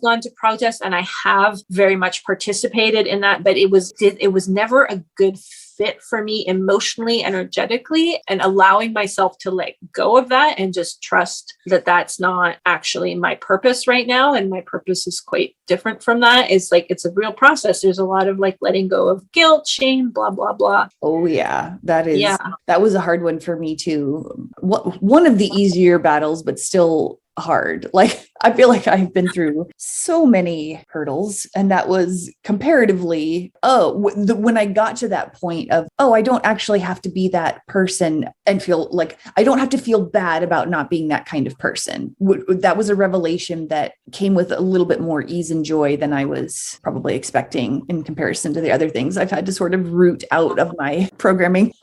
gone to protests and I have very much participated in that, but it was never a good fit for me emotionally, energetically, and allowing myself to let go of that and just trust that that's not actually my purpose right now. And my purpose is quite different from that. It's like, it's a real process. There's a lot of like letting go of guilt, shame, blah, blah, blah. Oh yeah. That was a hard one for me too. One of the easier battles, but still hard. Like, I feel like I've been through so many hurdles, and that was comparatively, when I got to that point of, I don't actually have to be that person and feel like I don't have to feel bad about not being that kind of person. That was a revelation that came with a little bit more ease and joy than I was probably expecting in comparison to the other things I've had to sort of root out of my programming.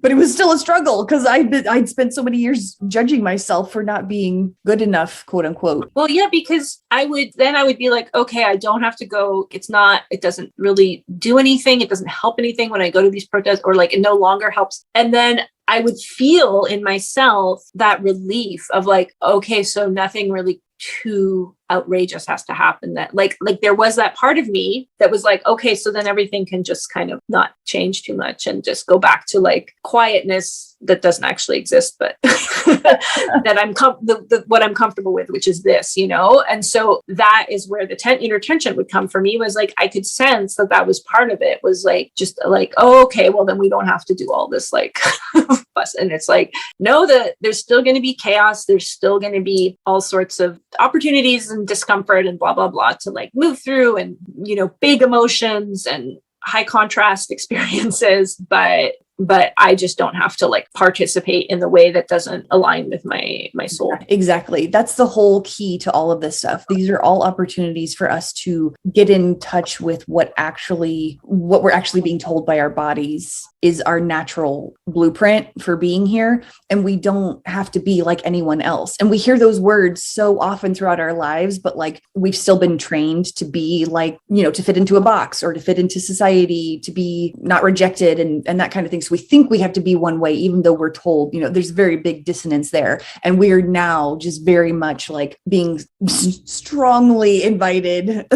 But it was still a struggle because I'd spent so many years judging myself for not being good enough, quote unquote. Well, yeah, because I would be like, okay, I don't have to go. It doesn't really do anything. It doesn't help anything when I go to these protests, or like it no longer helps. And then I would feel in myself that relief of like, okay, so nothing really too outrageous has to happen. That like there was that part of me that was like, okay, so then everything can just kind of not change too much and just go back to like quietness that doesn't actually exist, but that what I'm comfortable with, which is this, and so that is where the inner tension would come for me, was like I could sense that was part of it, was like just like, oh, okay, well then we don't have to do all this like fuss. And it's like, no, there's still going to be chaos, there's still going to be all sorts of opportunities and discomfort and blah blah blah to like move through, and big emotions and high contrast experiences, but I just don't have to like participate in the way that doesn't align with my soul. Exactly. That's the whole key to all of this stuff. These are all opportunities for us to get in touch with what we're actually being told by our bodies is our natural blueprint for being here. And we don't have to be like anyone else. And we hear those words so often throughout our lives, but like we've still been trained to be like, to fit into a box or to fit into society, to be not rejected and that kind of thing. So we think we have to be one way, even though we're told, there's very big dissonance there. And we are now just very much like being strongly invited,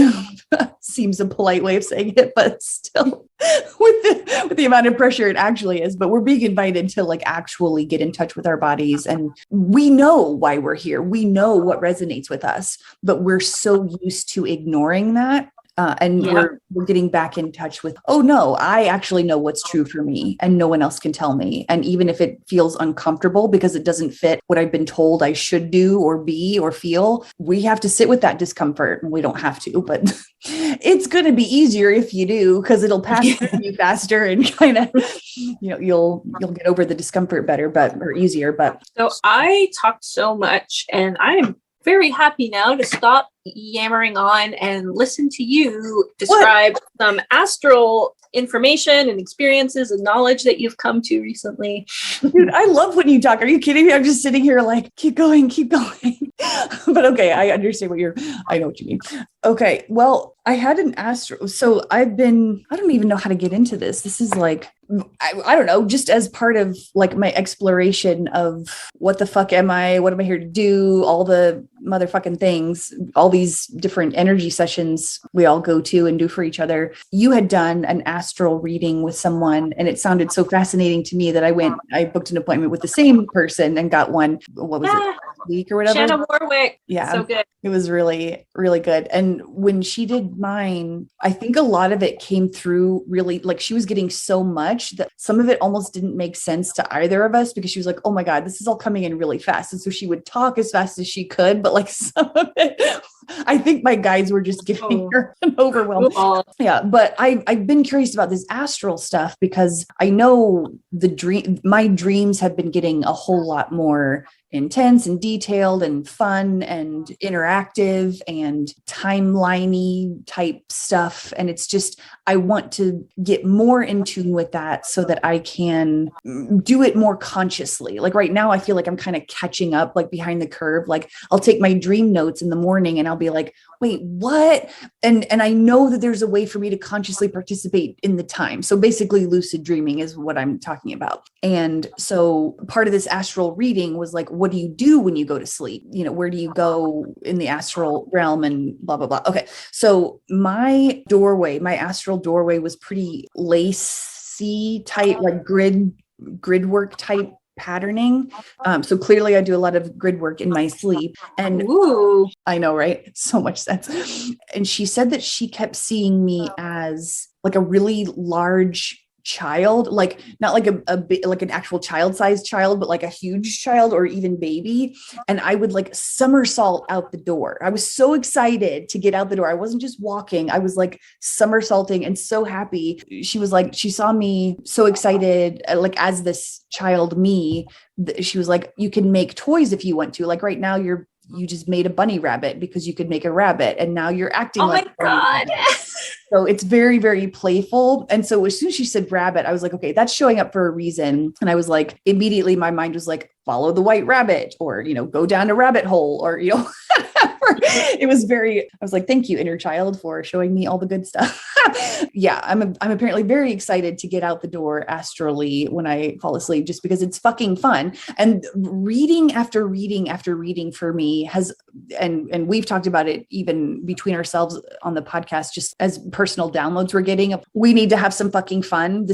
seems a polite way of saying it, but still with the amount of pressure it actually is, but we're being invited to like actually get in touch with our bodies. And we know why we're here. We know what resonates with us, but we're so used to ignoring that. We're getting back in touch with, oh no, I actually know what's true for me and no one else can tell me. And even if it feels uncomfortable because it doesn't fit what I've been told I should do or be or feel, we have to sit with that discomfort. We don't have to, but it's going to be easier if you do, because it'll pass through you faster and kind of, you'll get over the discomfort better, or easier. But so I talked so much, and I'm very happy now to stop yammering on and listen to you describe some astral information and experiences and knowledge that you've come to recently. Dude, I love when you talk. Are you kidding me? I'm just sitting here like, keep going. But okay, I understand I know what you mean. Okay, well, I had an so I don't even know how to get into this. This is like, I don't know, just as part of like my exploration of what the fuck am I? What am I here to do? All the motherfucking things, all these different energy sessions we all go to and do for each other. You had done an astral reading with someone, and it sounded so fascinating to me that I booked an appointment with the same person and got one. What was it? Week or whatever. Shanna Warwick. Yeah. So good. It was really, really good. And when she did mine, I think a lot of it came through really, like, she was getting so much that some of it almost didn't make sense to either of us, because she was like, oh my God, this is all coming in really fast. And so she would talk as fast as she could, but like some of it, I think my guides were just giving her an overwhelm. Yeah. But I've been curious about this astral stuff because I know my dreams have been getting a whole lot more intense and detailed and fun and interactive and timeliney type stuff. And it's just, I want to get more in tune with that so that I can do it more consciously. Like right now, I feel like I'm kind of catching up, like behind the curve. Like I'll take my dream notes in the morning and I'll be like, wait, what? And I know that there's a way for me to consciously participate in the time. So basically lucid dreaming is what I'm talking about. And so part of this astral reading was like, what do you do when you go to sleep? You know, where do you go in the astral realm and blah, blah, blah. Okay. So my astral doorway was pretty lacy type, like grid work type patterning. So clearly I do a lot of grid work in my sleep. And ooh, I know, right? So much sense. And she said that she kept seeing me as like a really large child, like not like a bit like an actual child-sized child, but like a huge child or even baby. And I would like somersault out the door. I was so excited to get out the door. I wasn't just walking. I was like somersaulting and so happy. She was like, she saw me so excited, like as this child me, she was like, you can make toys if you want to. Like right now you just made a bunny rabbit because you could make a rabbit, and now you're acting like my God. So it's very, very playful. And so as soon as she said rabbit, I was like, okay, that's showing up for a reason. And I was like, immediately my mind was like, follow the white rabbit, or, you know, go down a rabbit hole, or, you know, I was like, thank you, inner child, for showing me all the good stuff. Yeah, I'm apparently very excited to get out the door astrally when I fall asleep, just because it's fucking fun. And reading after reading after reading for me has, and we've talked about it even between ourselves on the podcast, just as personal downloads we're getting. We need to have some fucking fun.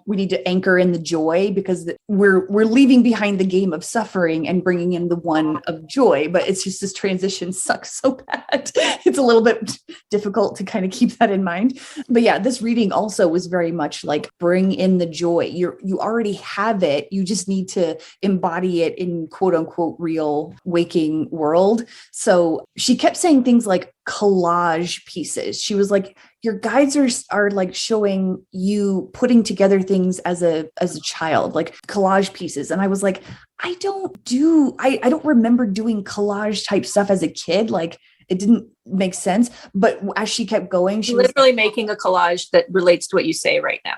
We need to anchor in the joy, because we're leaving behind the game of suffering and bringing in the one of joy. But it's just, this transition sucks so bad. It's a little bit difficult to kind of keep that in mind. But yeah, this reading also was very much like, bring in the joy. You already have it. You just need to embody it in quote unquote real waking world. So she kept saying things like collage pieces. She was like, your guides are like showing you putting together things as a child, like collage pieces. And I was like, I don't remember doing collage type stuff as a kid. Like it didn't make sense. But as she kept going, she literally was making a collage that relates to what you say right now.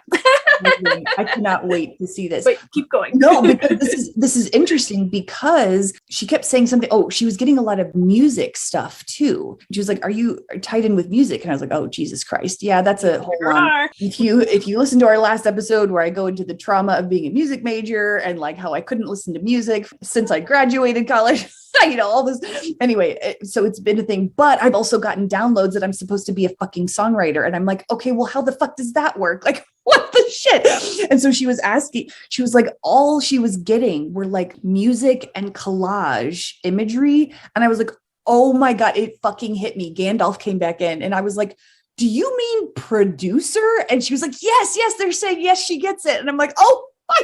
I cannot wait to see this. But keep going. No, because this is interesting, because she kept saying something. Oh, she was getting a lot of music stuff too. She was like, "Are you tied in with music?" And I was like, "Oh, Jesus Christ, yeah, that's a whole lot." If you listen to our last episode where I go into the trauma of being a music major and like how I couldn't listen to music since I graduated college. You know, all this. Anyway, so it's been a thing, but I've also gotten downloads that I'm supposed to be a fucking songwriter. And I'm like, okay, well, how the fuck does that work? Like, what the shit? And so she was like, all she was getting were like music and collage imagery. And I was like, oh my God, it fucking hit me. Gandalf came back in and I was like, do you mean producer? And she was like, yes, they're saying, yes, she gets it. And I'm like, oh my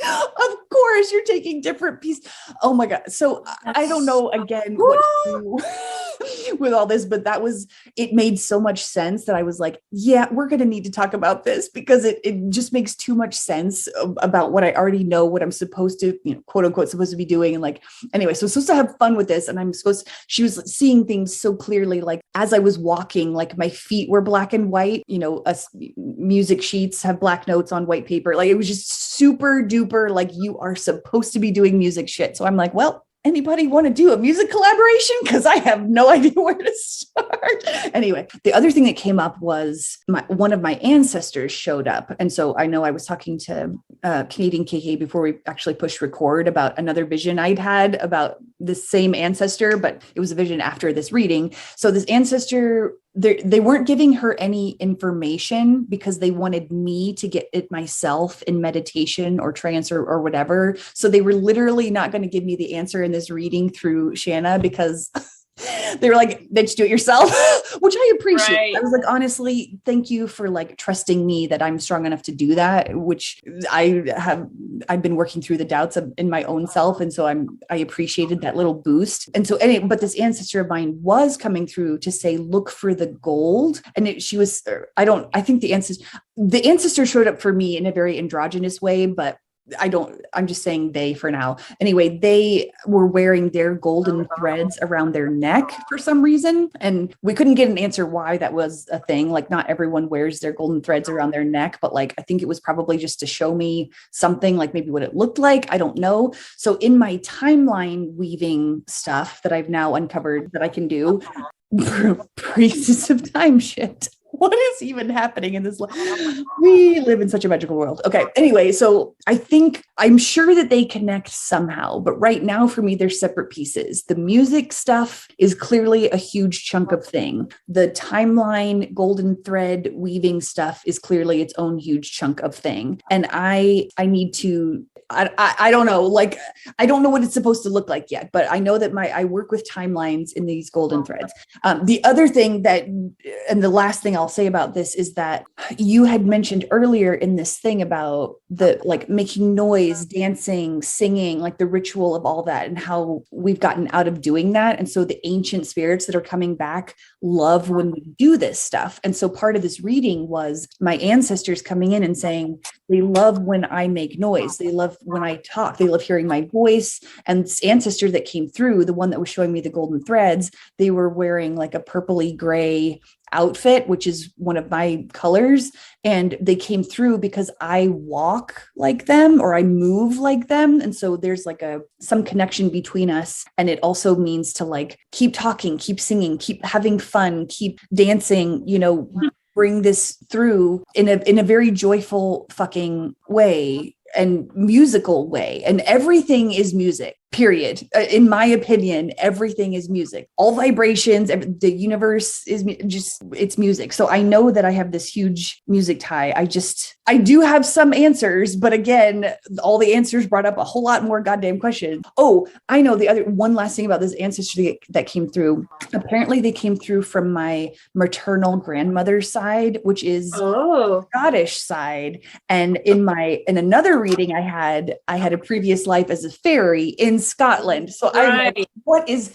God, of course you're taking different pieces. Oh my God. So I don't know again what to do with all this, but it made so much sense that I was like, yeah, we're going to need to talk about this, because it just makes too much sense about what I already know, what I'm supposed to, you know, quote unquote, supposed to be doing. And like, anyway, so I'm supposed to have fun with this. And she was seeing things so clearly, like as I was walking, like my feet were black and white, you know, music sheets have black notes on white paper. Like it was just super duper, like you are supposed to be doing music shit. So I'm like, well, anybody want to do a music collaboration? Because I have no idea where to start. Anyway, the other thing that came up was one of my ancestors showed up. And so I know I was talking to Canadian KK before we actually pushed record about another vision I'd had about this same ancestor, but it was a vision after this reading. So this ancestor, they weren't giving her any information because they wanted me to get it myself in meditation or trance or whatever. So they were literally not going to give me the answer in this reading through Shanna because they were like, then just do it yourself, which I appreciate. Right. I was like, honestly, thank you for like trusting me that I'm strong enough to do that, which I've been working through the doubts in my own self. And so I appreciated that little boost. And so, but this ancestor of mine was coming through to say, look for the gold. And I think the ancestor showed up for me in a very androgynous way, but I'm just saying they for now. Anyway, they were wearing their golden threads around their neck for some reason. And we couldn't get an answer why that was a thing. Like not everyone wears their golden threads around their neck, but like, I think it was probably just to show me something, like maybe what it looked like. I don't know. So in my timeline weaving stuff that I've now uncovered that I can do, priestess of time shit. What is even happening in this life? We live in such a magical world. Okay. Anyway, so I'm sure that they connect somehow, but right now for me, they're separate pieces. The music stuff is clearly a huge chunk of thing. The timeline, golden thread weaving stuff is clearly its own huge chunk of thing. And I need to, I don't know, like, I don't know what it's supposed to look like yet, but I know that I work with timelines in these golden threads. The other thing and the last thing I'll say about this is that you had mentioned earlier in this thing about the like making noise, dancing, singing, like the ritual of all that and how we've gotten out of doing that. And so the ancient spirits that are coming back love when we do this stuff. And so part of this reading was my ancestors coming in and saying, they love when I make noise. They love when I talk. They love hearing my voice. And this ancestor that came through, the one that was showing me the golden threads, they were wearing like a purpley gray outfit, which is one of my colors. And they came through because I walk like them or I move like them. And so there's like some connection between us. And it also means to like, keep talking, keep singing, keep having fun, keep dancing, bring this through in a very joyful fucking way and musical way. And everything is music, period. In my opinion, everything is music. All vibrations, the universe is it's music. So I know that I have this huge music tie. I do have some answers, but again, all the answers brought up a whole lot more goddamn questions. Oh, I know one last thing about this ancestry that came through. Apparently they came through from my maternal grandmother's side, which is Scottish side. And in another reading I had a previous life as a fairy in Scotland. So right. What is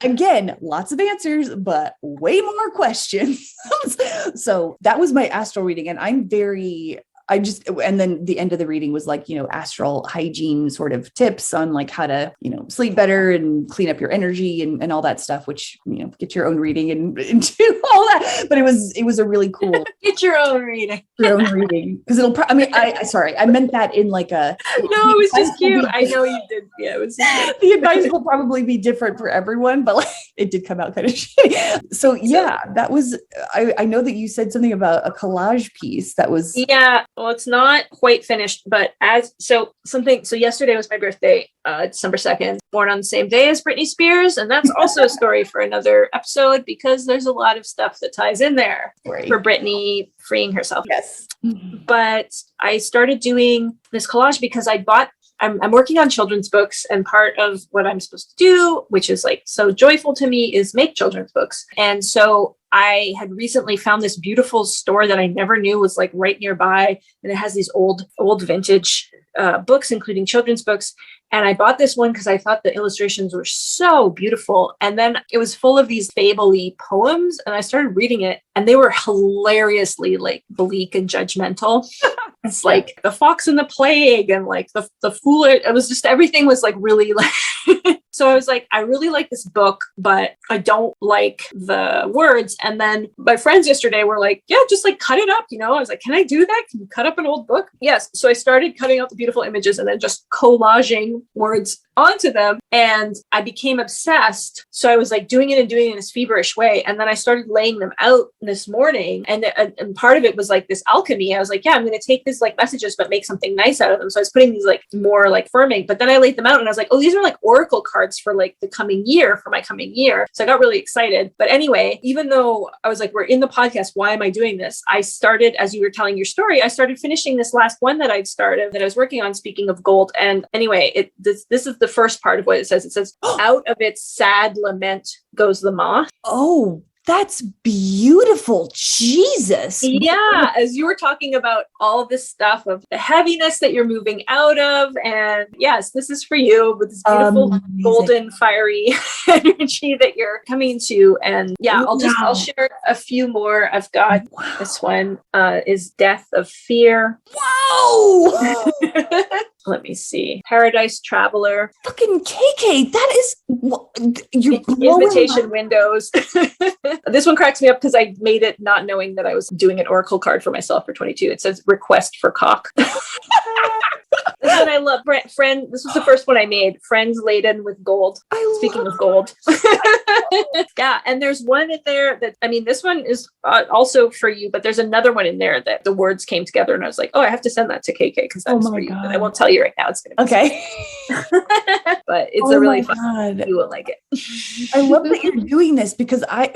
again, lots of answers, but way more questions. So that was my astral reading. And and then the end of the reading was like, astral hygiene sort of tips on like how to, sleep better and clean up your energy and all that stuff, which, get your own reading and do all that. But it was a really cool. Get your own reading. Your own reading. Because I meant that in like a. No, it was just cute. I know you did. Yeah, it was. The advice will probably be different for everyone, but like it did come out kind of shitty. So yeah, that was, I know that you said something about a collage piece that was. Yeah. Well, it's not quite finished, but so yesterday was my birthday, December 2nd, born on the same day as Britney Spears. And that's also a story for another episode because there's a lot of stuff that ties in there for Britney freeing herself. Yes. But I started doing this collage because I'm working on children's books, and part of what I'm supposed to do, which is like so joyful to me, is make children's books. And so I had recently found this beautiful store that I never knew was like right nearby. And it has these old vintage books, including children's books. And I bought this one because I thought the illustrations were so beautiful. And then it was full of these fable-y poems. And I started reading it and they were hilariously like bleak and judgmental. It's like the fox and the plague and like the fool. It was just, everything was like really like, so I was like, I really like this book, but I don't like the words. And then my friends yesterday were like, yeah, just like cut it up. I was like, can I do that? Can you cut up an old book? Yes. So I started cutting out the beautiful images and then just collaging words onto them. And I became obsessed. So I was like doing it in this feverish way. And then I started laying them out this morning. And part of it was like this alchemy. I was like, yeah, I'm going to take these like messages, but make something nice out of them. So I was putting these like more like firming, but then I laid them out and I was like, oh, these are like oracle cards for like the coming year, for my coming year. So I got really excited. But anyway, even though I was like, we're in the podcast, why am I doing this? I started, as you were telling your story, I started finishing this last one that I'd started that I was working on, speaking of gold. And anyway, this is the first part of what it says. It says, out of its sad lament goes the moth. Oh, that's beautiful. Jesus. Yeah. As you were talking about all this stuff of the heaviness that you're moving out of. And yes, this is for you with this beautiful golden fiery energy that you're coming to. And yeah, I'll share a few more. I've got this one is Death of Fear. Whoa. Let me see. Paradise Traveler. Fucking KK. That is, you're Invitation Windows. This one cracks me up because I made it not knowing that I was doing an oracle card for myself for 22. It says request for cock. This one I love. Friend. This was the first one I made. Friends laden with gold. Speaking of gold. Yeah. And there's one in there that, I mean, this one is also for you, but there's another one in there that the words came together and I was like, oh, I have to send that to KK because that's for you. But I won't tell you right now. It's going to be okay. But it's a really fun. You will like it. I love that you're doing this because I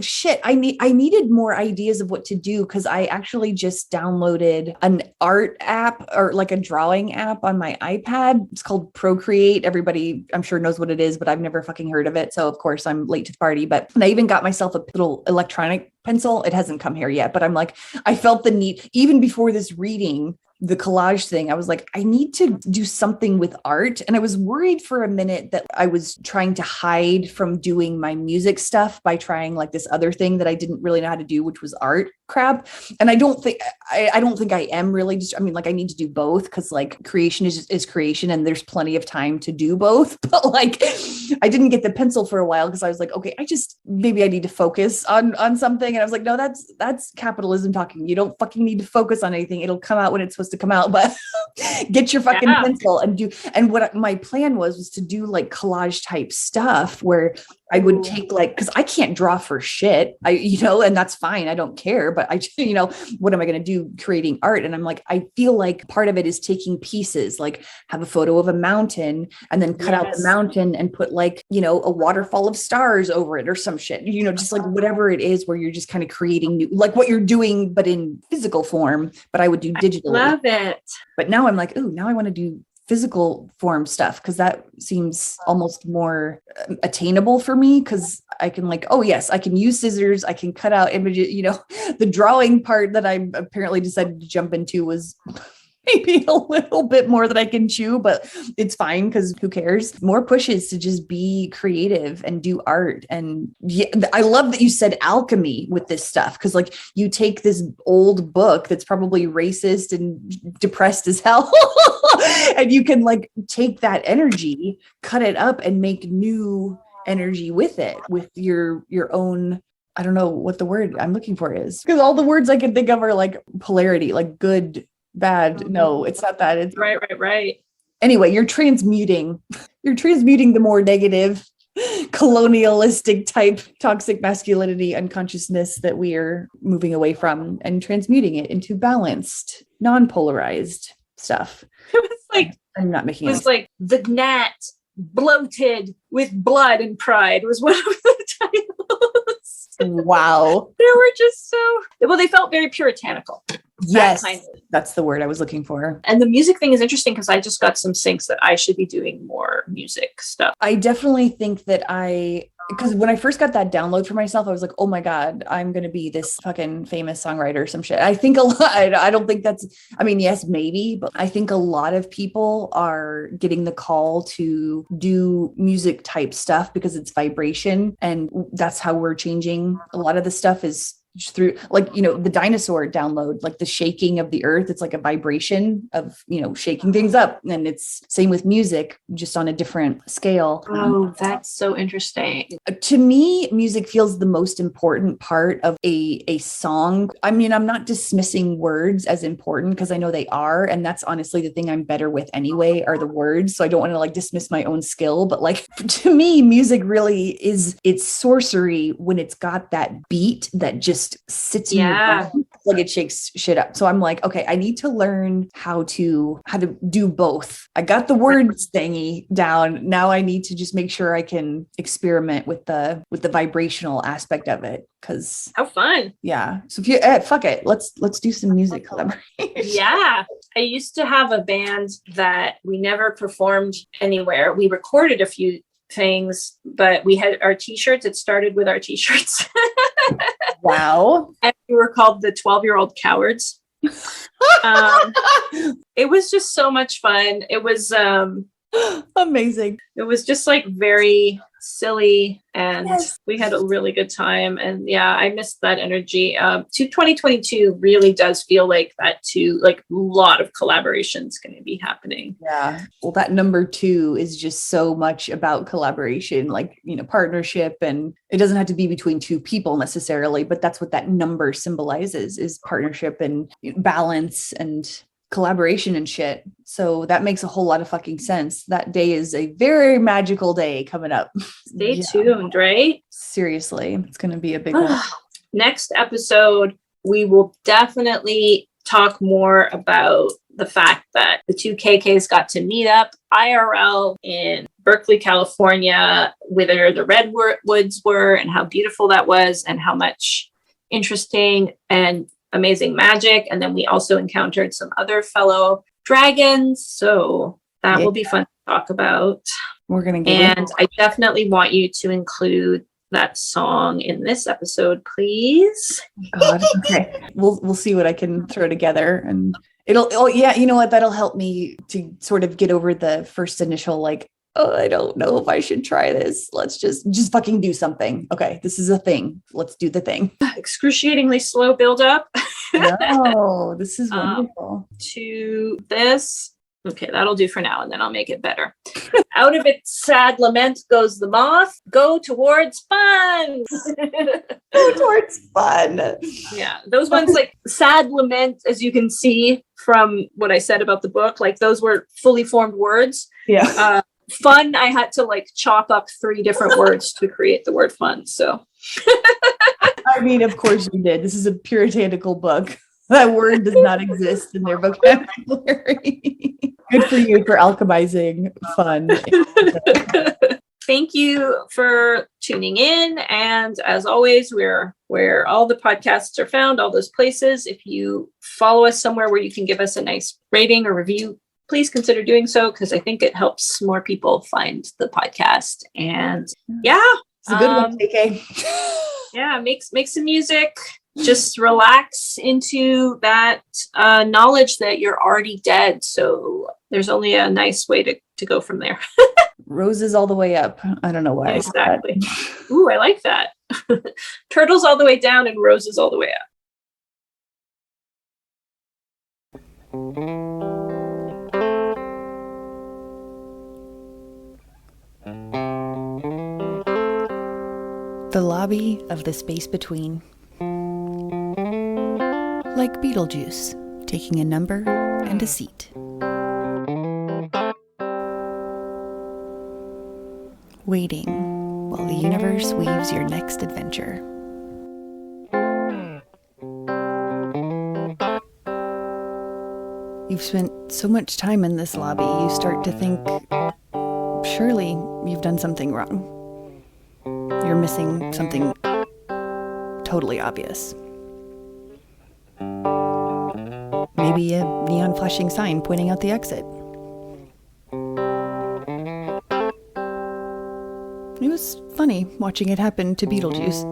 needed more ideas of what to do because I actually just downloaded an art app or like a drawing app on my iPad. It's called Procreate. Everybody I'm sure knows what it is, but I've never fucking heard of it. So of course I'm late to the party, but I even got myself a little electronic pencil. It hasn't come here yet, but I'm like, I felt the need even before this reading, the collage thing, I was like, I need to do something with art. And I was worried for a minute that I was trying to hide from doing my music stuff by trying like this other thing that I didn't really know how to do, which was art crap. And I don't think I am really just, I mean, like I need to do both because like creation is creation and there's plenty of time to do both. But like I didn't get the pencil for a while because I was like, okay, maybe I need to focus on something. And I was like, no, that's capitalism talking. You don't fucking need to focus on anything. It'll come out when it's supposed to come out, but get your fucking pencil and do. And what my plan was to do like collage type stuff where I would take like, cause I can't draw for shit, and that's fine. I don't care, but what am I going to do creating art? And I'm like, I feel like part of it is taking pieces, like have a photo of a mountain and then cut out the mountain and put like, a waterfall of stars over it or some shit, just like whatever it is where you're just kind of creating new, like what you're doing, but in physical form, but I would do digitally. I love it. But now I'm like, ooh, now I want to do physical form stuff because that seems almost more attainable for me because I can like, oh yes, I can use scissors, I can cut out images. The drawing part that I apparently decided to jump into was maybe a little bit more that I can chew, but it's fine because who cares? More pushes to just be creative and do art. And I love that you said alchemy with this stuff because like you take this old book that's probably racist and depressed as hell and you can like take that energy, cut it up and make new energy with it, with your own. I don't know what the word I'm looking for is because all the words I can think of are like polarity, like good, bad. No, it's not that. It's right. Anyway, you're transmuting the more negative colonialistic type toxic masculinity unconsciousness that we are moving away from and transmuting it into balanced, non-polarized stuff. It was like, I'm not making it. It was like the gnat bloated with blood and pride was one of the titles. Wow. They were just they felt very puritanical. Yes, that's the word I was looking for. And the music thing is interesting because I just got some syncs that I should be doing more music stuff. I definitely think that because when I first got that download for myself, I was like, oh my God, I'm going to be this fucking famous songwriter or some shit. I think a lot, I don't think yes, maybe, but I think a lot of people are getting the call to do music type stuff because it's vibration. And that's how we're changing. A lot of the stuff is through, like, the dinosaur download, like the shaking of the earth. It's like a vibration of, shaking things up. And it's same with music, just on a different scale. Oh, that's so interesting. To me, music feels the most important part of a song. I mean, I'm not dismissing words as important, because I know they are. And that's honestly the thing I'm better with anyway, are the words. So I don't want to like dismiss my own skill. But like, to me, music really is, it's sorcery when it's got that beat that just sits in your body, like it shakes shit up. So I'm like, okay, I need to learn how to do both. I got the words thingy down. Now I need to just make sure I can experiment with the vibrational aspect of it. Cause how fun. Yeah. So if you fuck it, let's do some music collaboration. Yeah. I used to have a band that we never performed anywhere. We recorded a few things, but we had our t-shirts. It started with our t-shirts. Wow. And we were called the 12-Year-Old Cowards. It was just so much fun. It was amazing. It was just like very silly, and we had a really good time. And yeah, I missed that energy. 2022 really does feel like that too. Like a lot of collaborations going to be happening. Yeah. Well, that number 2 is just so much about collaboration, like, partnership. And it doesn't have to be between two people necessarily, but that's what that number symbolizes, is partnership and balance and collaboration and shit. So that makes a whole lot of fucking sense. That day is a very magical day coming up. Stay tuned, right? Seriously, it's going to be a big one. Next episode, we will definitely talk more about the fact that the two KKs got to meet up IRL in Berkeley, California, where the redwoods were and how beautiful that was and how much interesting and amazing magic. And then we also encountered some other fellow dragons. So that will be fun to talk about. We're going to get And I definitely want you to include that song in this episode, please. God, okay. We'll see what I can throw together, and you know what? That'll help me to sort of get over the first initial, like, oh, I don't know if I should try this. Let's just fucking do something. Okay, this is a thing. Let's do the thing. Excruciatingly slow build up. No, this is wonderful. To this. Okay, that'll do for now, and then I'll make it better. Out of its sad lament goes the moth. Go towards fun. Go towards fun. Yeah, those ones, like sad lament, as you can see from what I said about the book, like those were fully formed words. Yeah. Fun, I had to like chop up 3 different words to create the word fun. So, I mean, of course you did. This is a puritanical book. That word does not exist in their vocabulary. Good for you for alchemizing fun. Thank you for tuning in. And as always, we're where all the podcasts are found, all those places. If you follow us somewhere where you can give us a nice rating or review, please consider doing so, because I think it helps more people find the podcast. And yeah, it's a good one, KK. Yeah, make some music. Just relax into that knowledge that you're already dead. So there's only a nice way to go from there. Roses all the way up. I don't know why. Exactly. Ooh, I like that. Turtles all the way down and roses all the way up. The lobby of the space between. Like Beetlejuice, taking a number and a seat. Waiting while the universe weaves your next adventure. You've spent so much time in this lobby, you start to think, surely you've done something wrong. You're missing something totally obvious. Maybe a neon flashing sign pointing out the exit. It was funny watching it happen to Beetlejuice.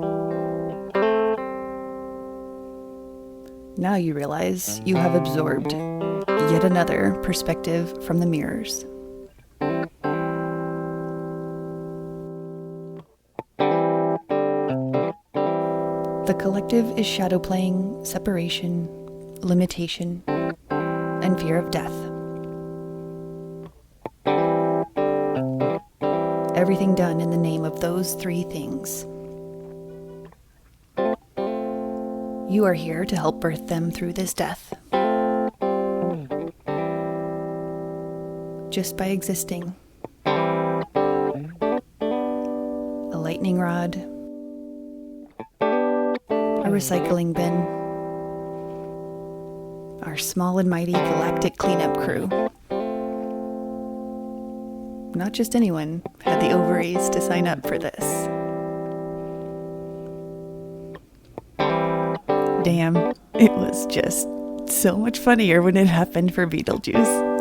Now you realize you have absorbed yet another perspective from the mirrors. The collective is shadow playing, separation, limitation, and fear of death. Everything done in the name of those three things. You are here to help birth them through this death. Just by existing. A lightning rod, a recycling bin, our small and mighty galactic cleanup crew. Not just anyone had the ovaries to sign up for this. Damn, it was just so much funnier when it happened for Beetlejuice.